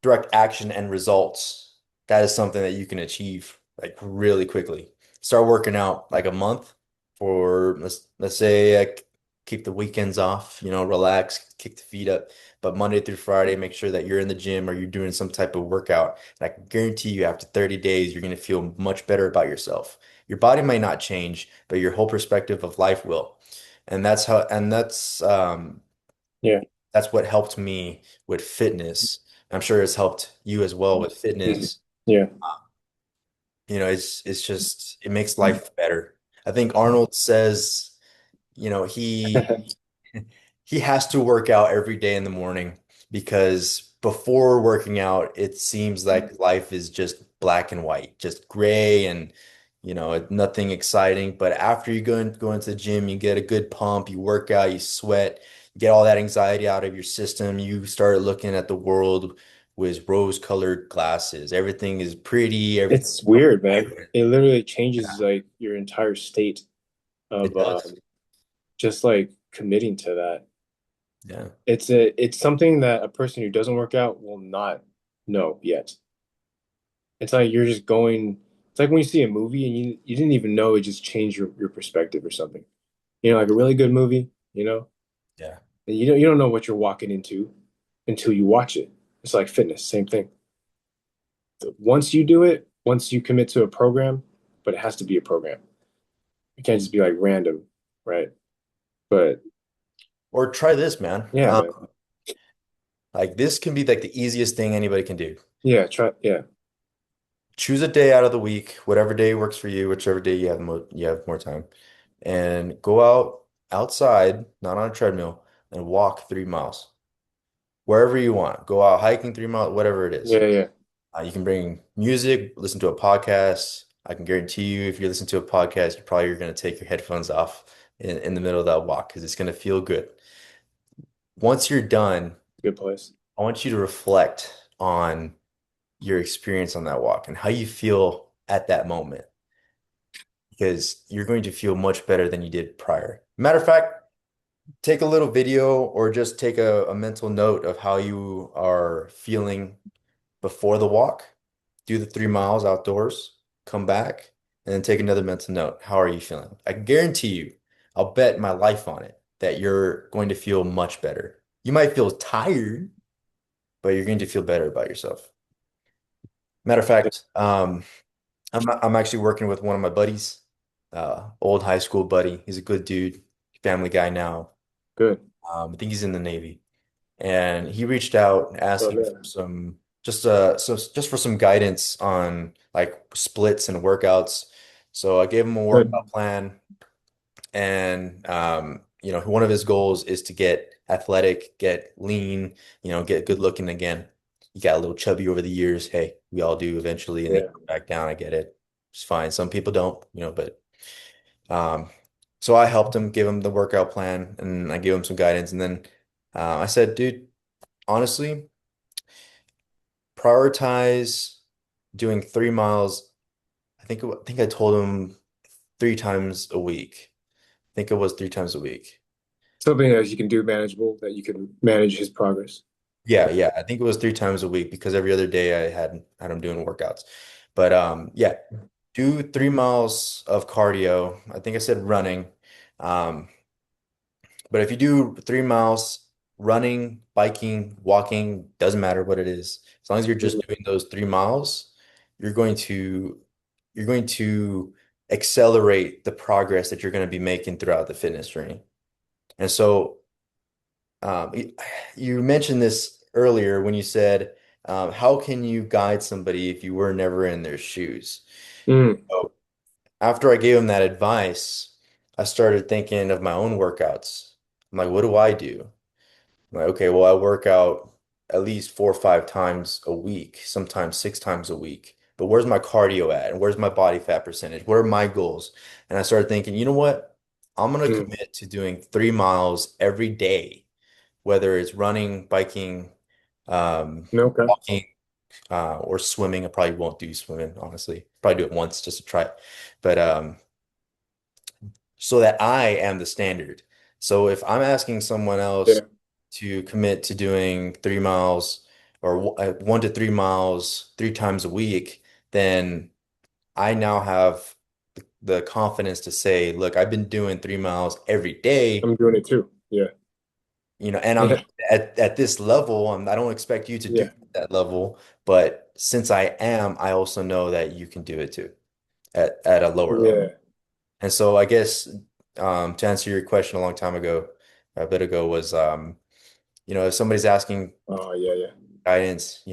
direct action and results, that is something that you can achieve like really quickly. Start working out like a month for let's say keep the weekends off, relax, kick the feet up. But Monday through Friday, make sure that you're in the gym or you're doing some type of workout. And I can guarantee you after 30 days, you're going to feel much better about yourself. Your body might not change, but your whole perspective of life will. And Yeah. that's what helped me with fitness. I'm sure it's helped you as well with Mhm. fitness. Yeah. It's just it makes life better. I think Arnold says, you know, he he has to work out every day in the morning because before working out, it seems like life is just black and white, just gray and nothing exciting. But after you go into the gym, you get a good pump, you work out, you sweat, you get all that anxiety out of your system. You start looking at the world with rose-colored glasses. Everything is pretty, everything It's weird, man. vibrant. It literally changes like your entire state It of does. just like committing to that. Yeah. It's something that a person who doesn't work out will not know yet. It's like you're just going, it's like when you see a movie and you didn't even know it just changed your perspective or something. Like a really good movie, Yeah. and you don't know what you're walking into until you watch it. It's like fitness, same thing. Once you do it, once you commit to a program, but it has to be a program. It can't just be like random, right? But Or try this, man. yeah, man. Like this can be like the easiest thing anybody can do. Yeah, try yeah. Choose a day out of the week, whatever day works for you, whichever day you have more time, and go outside, not on a treadmill, and walk 3 miles wherever you want. Go out hiking 3 miles, whatever it is. Yeah, yeah. You can bring music, listen to a podcast. I can guarantee you, if you listen to a podcast, you're probably going to take your headphones off in the middle of that walk because it's going to feel good. Once you're done, Good place. I want you to reflect on your experience on that walk and how you feel at that moment because you're going to feel much better than you did prior. Matter of fact, take a little video or just take a mental note of how you are feeling before the walk. Do the 3 miles outdoors, come back, and then take another mental note. How are you feeling? I guarantee you, I'll bet my life on it that you're going to feel much better. You might feel tired, but you're going to feel better about yourself. Matter of fact, I'm actually working with one of my buddies, old high school buddy. He's a good dude, family guy now. Good. I think he's in the Navy, and he reached out Oh asking for man. some just for some guidance on like splits and workouts. So I gave him a workout Good. plan, and one of his goals is to get athletic, get lean, get good looking again. He got a little chubby over the years. Hey, we all do eventually, and then Yeah. come back down. I get it. It's fine. Some people don't, but um, so I helped him, give him the workout plan, and I gave him some guidance. And then I said, dude, honestly, prioritize doing 3 miles. I think I told him 3 times a week. I think it was 3 times a week. Something that you can do manageable, that you can manage his progress. Yeah, yeah. I think it was 3 times a week because every other day I had him doing workouts. But yeah, do 3 miles of cardio. I think I said running. Um, but if you do 3 miles, running, biking, walking, doesn't matter what it is. As long as you're just Mhm. doing those 3 miles, you're going to you're going to accelerate the progress that you're going to be making throughout the fitness journey. And so you mentioned this earlier when you said, how can you guide somebody if you were never in their shoes? Mm, So after I gave him that advice, I started thinking of my own workouts. I'm like, what do I do? I'm like, okay, well, I work out at least 4 or 5 times a week, sometimes 6 times a week. But where's my cardio at? And where's my body fat percentage? What are my goals? And I started thinking, you know what? I'm gonna mm. commit to doing 3 miles every day, whether it's running, biking, Okay. walking, or swimming. I probably won't do swimming, honestly. Probably do it once just to try it. But so that I am the standard. So if I'm asking someone else Yeah, to commit to doing 3 miles or 1 to 3 miles 3 times a week, then I now have the confidence to say, look, I've been doing 3 miles every day, I'm doing it too. Yeah, and I'm yeah, at this level. I don't expect you to do yeah, that level, but since I am, I also know that you can do it too at a lower level. yeah. And so I guess to answer your question a bit ago was if somebody's asking Oh, yeah, yeah. guidance,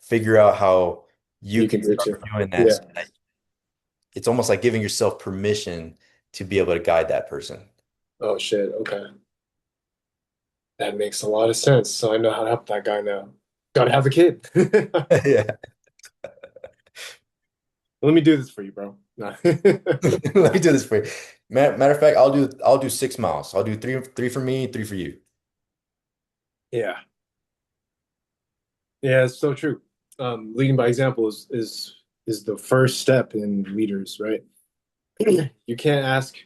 figure out how you You can can do it start too. doing that. Yeah, So that it's almost like giving yourself permission to be able to guide that person. oh shit. Okay. That makes a lot of sense. So I know how to help that guy now. Gotta have a kid. Yeah. Let me do this for you, bro. Nah. Let me do this for you. Matter of fact, I'll do 6 miles. I'll do three for me, three for you. Yeah. Yeah, it's so true. Leading by example is the first step in leaders, right? You can't ask.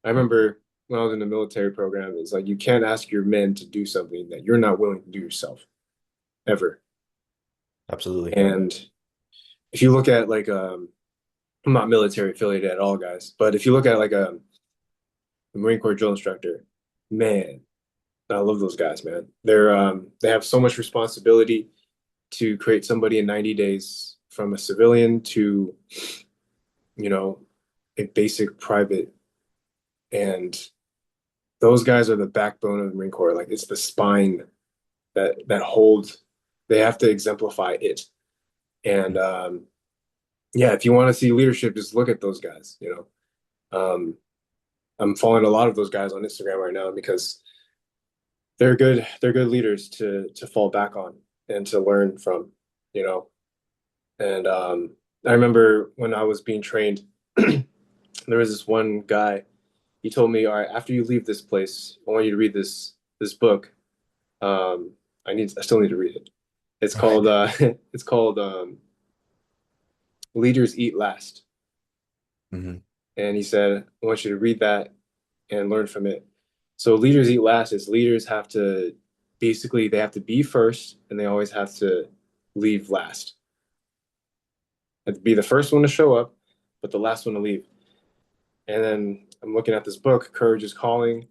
I remember when I was in the military program, it's like you can't ask your men to do something that you're not willing to do yourself, ever. Absolutely. And if you look at like I'm not military affiliated at all, guys, but if you look at like a Marine Corps drill instructor, man, I love those guys, man. They have so much responsibility to create somebody in 90 days from a civilian to, you know, a basic private. And those guys are the backbone of the Marine Corps. Like it's the spine that holds, they have to exemplify it. And yeah, if you want to see leadership, just look at those guys, you know. I'm following a lot of those guys on Instagram right now because they're good leaders to fall back on and to learn from, you know. And I remember when I was being trained, there was this one guy. He told me, "All right, after you leave this place, I want you to read this book. I still need to read it. It's called it's called Leaders Eat Last." Hmm. And he said, "I want you to read that and learn from it." So leaders eat last is leaders have to basically they have to be first and they always have to leave last. Have to be the first one to show up, but the last one to leave. And then I'm looking at this book, Courage is Calling.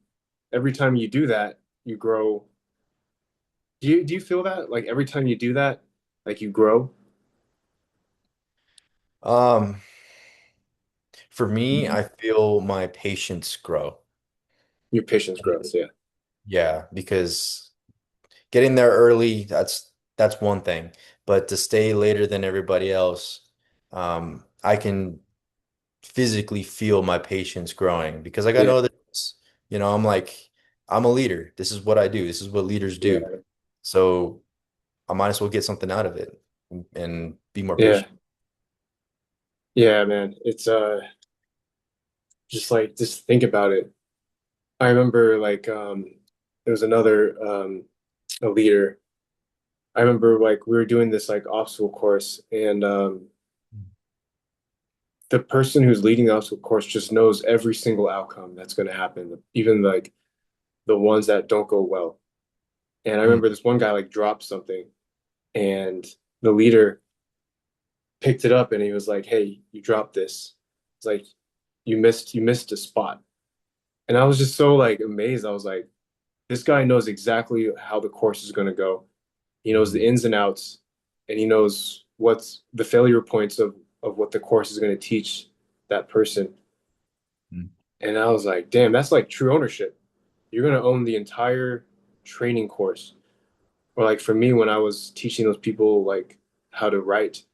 Every time you do that, you grow. Do you feel that? Like every time you do that, like you grow, Um, for me, I feel my patience grow. your patience grows. Yeah. Yeah, because getting there early, that's one thing. But to stay later than everybody else, I can physically feel my patience growing because I got Yeah. no other choice. I'm like, I'm a leader. This is what I do. This is what leaders do. Yeah. So I might as well get something out of it and be more Yeah. patient. Yeah, man. It's just like just think about it. I remember like there was another a leader. I remember like we were doing this like obstacle course and the person who's leading the obstacle course just knows every single outcome that's going to happen, even like the ones that don't go well. And I Mm. remember this one guy like dropped something and the leader picked it up and he was like, "Hey, you dropped this." It's like you missed a spot. And I was just so like amazed. I was like, this guy knows exactly how the course is going to go. He knows the Mhm. ins and outs, and he knows what's the failure points of what the course is going to teach that person. Mhm. And I was like, damn, that's like true ownership. You're going to own the entire training course. Or like for me, when I was teaching those people like how to write,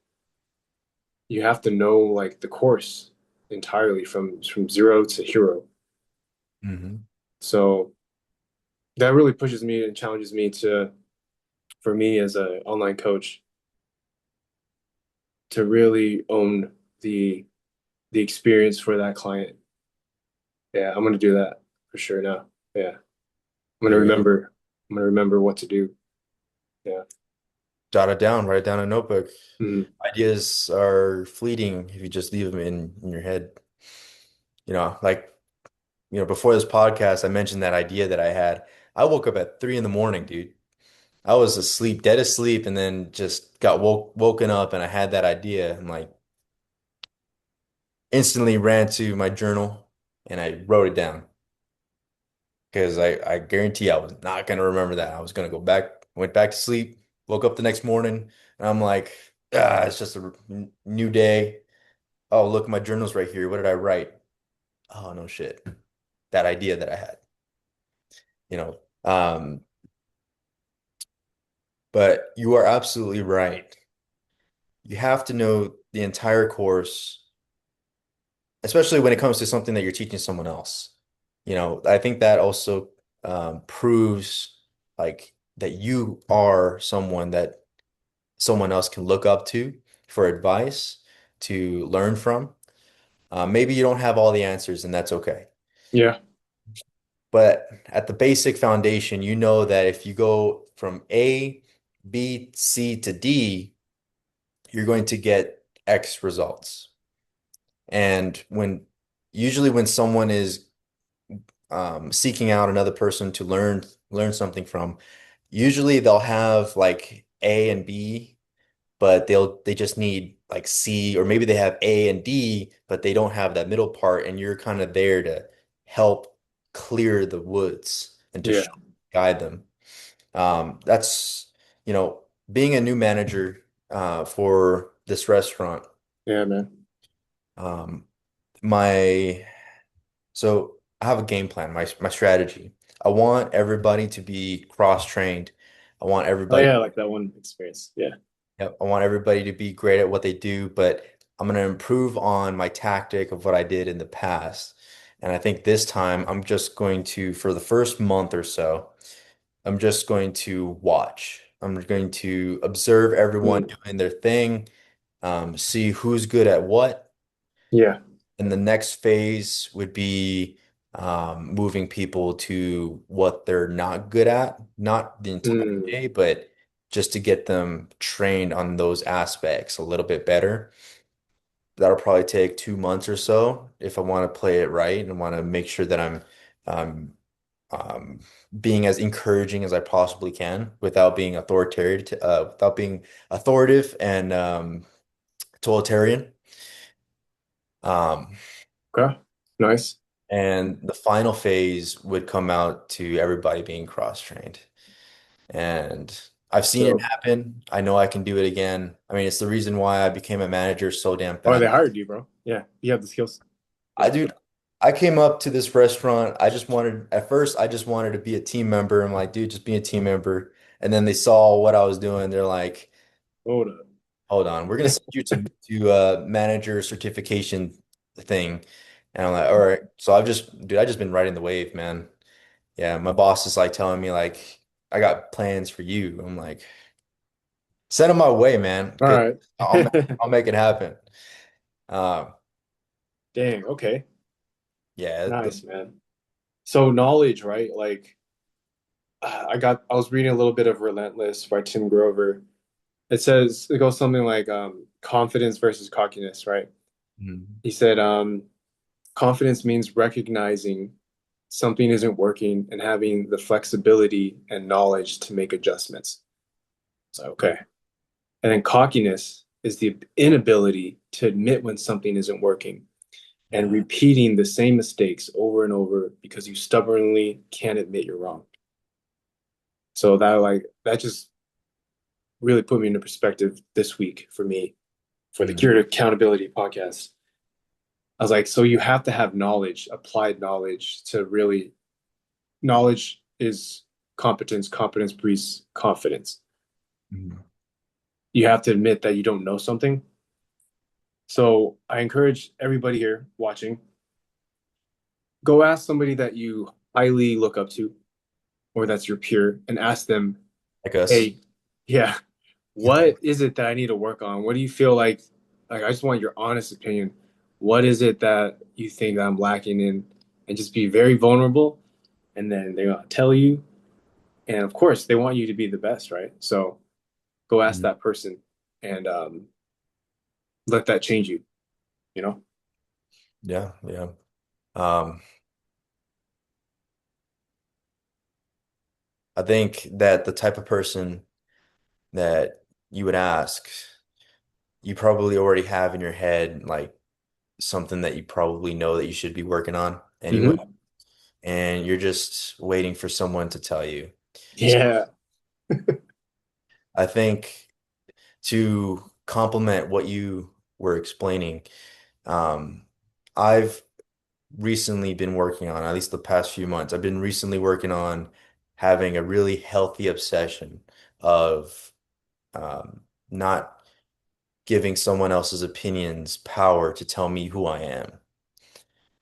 you have to know like the course entirely from zero to hero. Mhm. So that really pushes me and challenges me to, for me as an online coach, to really own the the experience for that client. Yeah, I'm gonna do that for sure now. Yeah, There you go. I'm gonna remember what to do. Yeah. Jot it down, write it down in a notebook. Mhm. Ideas are fleeting if you just leave them in your head. Like, before this podcast, I mentioned that idea that I had. I woke up at 3 in the morning, dude. I was asleep, dead asleep, and then just got woken up and I had that idea and like instantly ran to my journal and I wrote it down because I guarantee I was not gonna remember that. I was gonna go back, went back to sleep, woke up the next morning, and I'm like, it's just a new day. Oh, look, my journal's right here. What did I write? Oh, no shit. That idea that I had, you know. But you are absolutely right. You have to know the entire course, especially when it comes to something that you're teaching someone else. I think that also proves like that you are someone that someone else can look up to for advice, to learn from. Maybe you don't have all the answers, and that's okay. Yeah. But at the basic foundation, you know that if you go from A, B, C to D, you're going to get X results. And usually when someone is seeking out another person to learn something from, usually they'll have like A and B, but they just need like C, or maybe they have A and D, but they don't have that middle part, and you're kind of there to help clear the woods and to Yeah. guide them. That's, being a new manager for this restaurant. Yeah, man. Um, my So I have a game plan, my strategy. I want everybody to be cross-trained. I want Oh everybody, yeah, like that one experience. Yeah. yep, I want everybody to be great at what they do, but I'm going to improve on my tactic of what I did in the past. And I think this time I'm just going to, for the first month or so, I'm just going to watch. I'm going to observe everyone Mm. doing their thing, see who's good at what. Yeah. And the next phase would be moving people to what they're not good at, not the entire Mm. day, but just to get them trained on those aspects a little bit better. That'll probably take 2 months or so if I want to play it right and want to make sure that I'm um, um, being as encouraging as I possibly can without being authoritative and totalitarian. Um, Okay. Nice. And the final phase would come out to everybody being cross-trained. And I've seen it So, happen. I know I can do it again. I mean, it's the reason why I became a manager so damn oh, they fast. hired you, bro. Yeah. You have the skills. I Yeah. do. I came up to this restaurant. At first, I just wanted to be a team member. I'm like, dude, just be a team member. And then they saw what I was doing. They're like, Hold up. hold on, we're gonna send you to manager certification thing. And I'm like, all right. So I just been riding the wave, man. Yeah, my boss is like telling me like I got plans for you. I'm like, send them my way, man, All because right. I'll I'll make it happen. Um, Dang. Okay. yeah, Nice, man. So knowledge, right? Like I was reading a little bit of Relentless by Tim Grover. It goes something like confidence versus cockiness, right? Mhm. He said confidence means recognizing something isn't working and having the flexibility and knowledge to make adjustments. So, okay. And then cockiness is the inability to admit when something isn't working and Yeah. repeating the same mistakes over and over because you stubbornly can't admit you're wrong. So that just really put me into perspective this week for me for the Mhm. Curative Accountability podcast. I was like, so you have to have knowledge, applied knowledge to really knowledge is competence, competence breeds confidence. Mhm. You have to admit that you don't know something. So I encourage everybody here watching, go ask somebody that you highly look up to or that's your peer and ask them, Like us. hey, yeah, what is it that I need to work on? What do you feel like I just want your honest opinion. What is it that you think that I'm lacking in? And just be very vulnerable. And then they're gonna tell you. And of course, they want you to be the best, right? So go ask Mhm. that person and let that change you, you know? Yeah, yeah. Um, I think that the type of person that you would ask, you probably already have in your head like something that you probably know that you should be working on anyway, Hmm. and you're just waiting for someone to tell you. So Yeah, I think to complement what you were explaining, um, I've recently been working on, at least the past few months, I've been recently working on having a really healthy obsession of not giving someone else's opinions power to tell me who I am.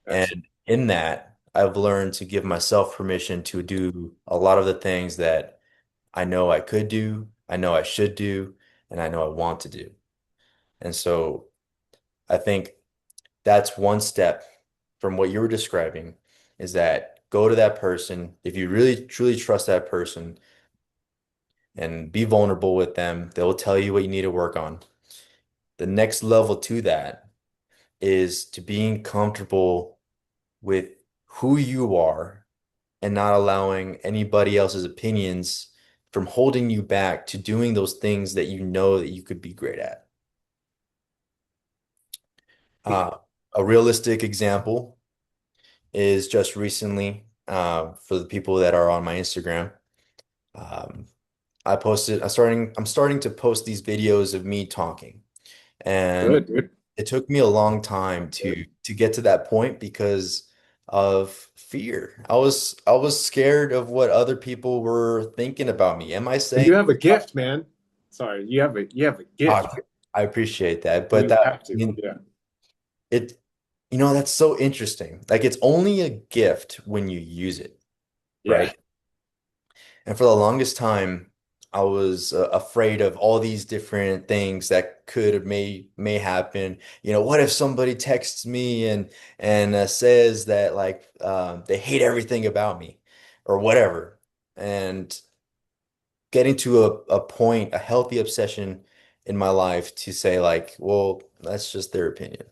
excellent. And in that, I've learned to give myself permission to do a lot of the things that I know I could do, I know I should do, and I know I want to do. And so I think that's one step from what you were describing is that go to that person. If you really truly trust that person and be vulnerable with them, they'll tell you what you need to work on. The next level to that is to being comfortable with who you are and not allowing anybody else's opinions from holding you back to doing those things that you know that you could be great at. Uh, a realistic example is just recently, for the people that are on my Instagram, um, I'm starting to post these videos of me talking. And Good, dude. it took me a long time to get to that point because of fear. I was scared of what other people were thinking about me. Am I saying, You have a gift, man. Sorry, you have a God, gift. I appreciate that, but You that have I to. mean, Yeah. it that's so interesting. Like it's only a gift when you use it, Yeah. right? And for the longest time, I was afraid of all these different things that could have may happen. You know, what if somebody texts me and says that like they hate everything about me or whatever, and getting to a point, a healthy obsession in my life to say like, well, that's just their opinion.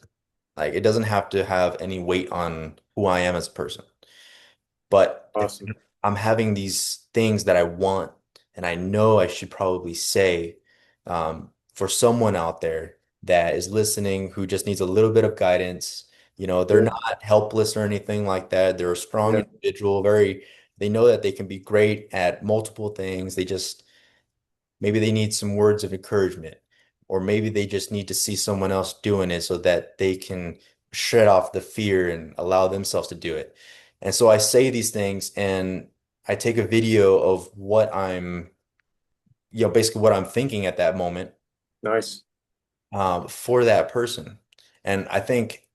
Like it doesn't have to have any weight on who I am as a person. But if Awesome. I'm having these things that I want and I know I should probably say for someone out there that is listening who just needs a little bit of guidance, they're Yeah. not helpless or anything like that. They're a strong Yeah. individual, they know that they can be great at multiple things. Maybe they need some words of encouragement, or maybe they just need to see someone else doing it so that they can shred off the fear and allow themselves to do it. And so I say these things and I take a video of basically what I'm thinking at that moment Nice. for that person. And I think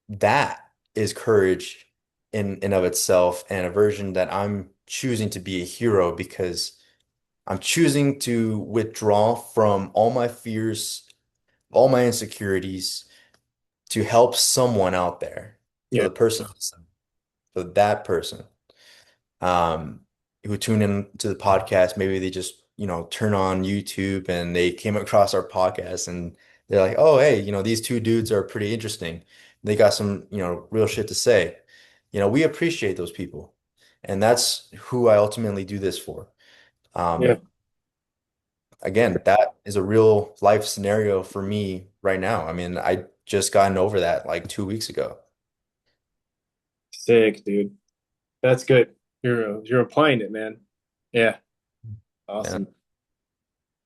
that is courage in of itself and a version that I'm choosing to be a hero because I'm choosing to withdraw from all my fears, all my insecurities to help someone out there for Yeah. for that person, um, who tune in to the podcast. Maybe they just, turn on YouTube and they came across our podcast and they're like, oh, hey, these two dudes are pretty interesting. They got some, real shit to say. We appreciate those people. And that's who I ultimately do this for. Yeah. Um, Again, that is a real life scenario for me right now. I mean, I just gotten over that like 2 weeks ago. Sick, dude. That's good. You're applying it, man. Yeah. Yeah. Awesome.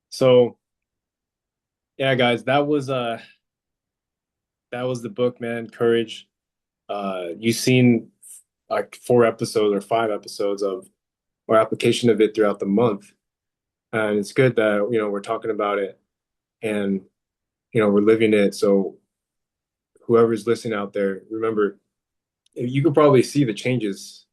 So yeah, guys, that was the book, man. Courage. You've seen like 4 episodes or 5 episodes of our application of it throughout the month. And it's good that, we're talking about it and, we're living it. So whoever's listening out there, remember, you could probably see the changes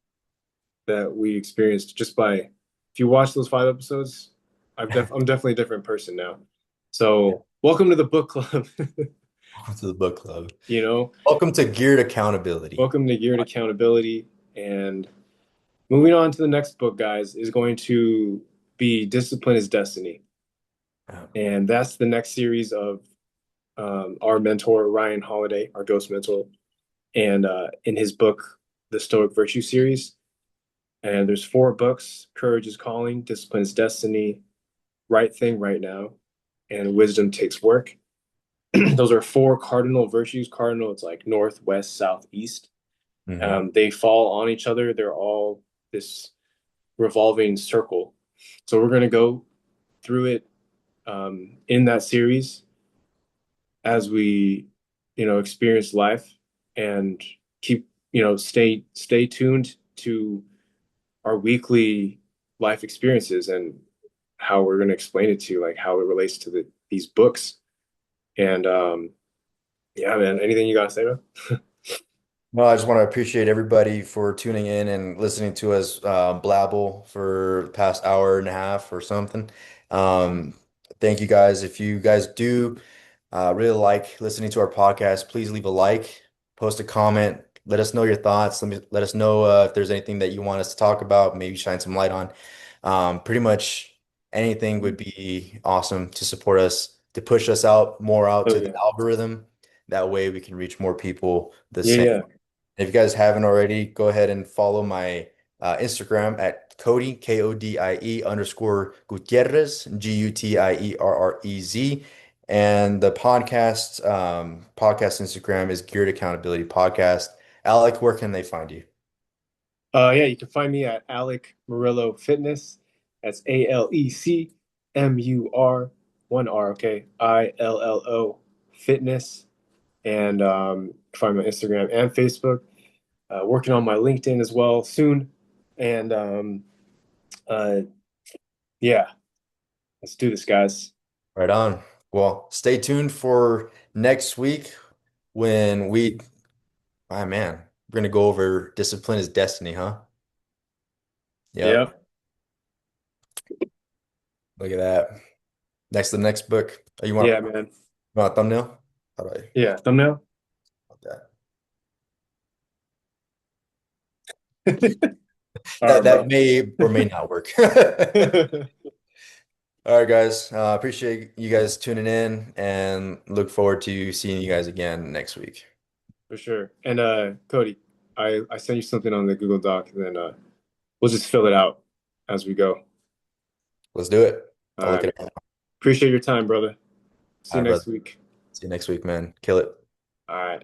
that we experienced just by, if you watch those 5 episodes, I'm definitely a different person now. Yeah. So welcome to the book club. Welcome to the book club. You know, Welcome to Geared Accountability. welcome to Geared Accountability. And moving on to the next book, guys, is going to be Discipline is Destiny. Yeah. And that's the next series of our mentor, Ryan Holiday, our ghost mentor, and in his book, the Stoic Virtue series. And there's 4 books: Courage is Calling, Discipline is Destiny, Right Thing Right Now, and Wisdom Takes Work. Those are 4 cardinal virtues. Cardinal, it's like north, west, south, east. Hmm. They fall on each other. They're all this revolving circle. So we're going to go through it in that series as we, experience life and keep, stay tuned to our weekly life experiences and how we're going to explain it to you, like how it relates to these books. And yeah, man, anything you got to say, man? No, I just want to appreciate everybody for tuning in and listening to us blabble for the past hour and a half or something. Um, Thank you guys. If you guys do really like listening to our podcast, please leave a like, post a comment, let us know your thoughts. Let us know if there's anything that you want us to talk about, maybe shine some light on. Pretty much anything would be awesome to support us, to push us out more out Oh to the yeah. algorithm. That way we can reach more people the Yeah, same. yeah. If you guys haven't already, go ahead and follow my Instagram at Kodie, Kodie underscore Gutierrez, Gutierrez. And the podcast Instagram is Geared Accountability Podcast. Alec, where can they find you? Yeah, you can find me at Alec Murillo Fitness. That's ALECMUR, one R, okay, ILLO Fitness. And find my Instagram and Facebook. Working on my LinkedIn as well soon. And uh, yeah, let's do this, guys. Right on. Well, stay tuned for next week when man, we're gonna go over discipline is destiny, huh? Yeah, Yep. Look at that. The next book. Oh, yeah, man. you want a thumbnail? How do I Yeah, thumbnail. about that? All That right, bro. may or may not work. All right, guys. Appreciate you guys tuning in and look forward to seeing you guys again next week. For sure. And Cody, I sent you something on the Google Doc, and then we'll just fill it out as we go. Let's do it. All I'll look right. at it. Appreciate your time, brother. See All you right, brother. next week. See you next week, man. Kill it. All right.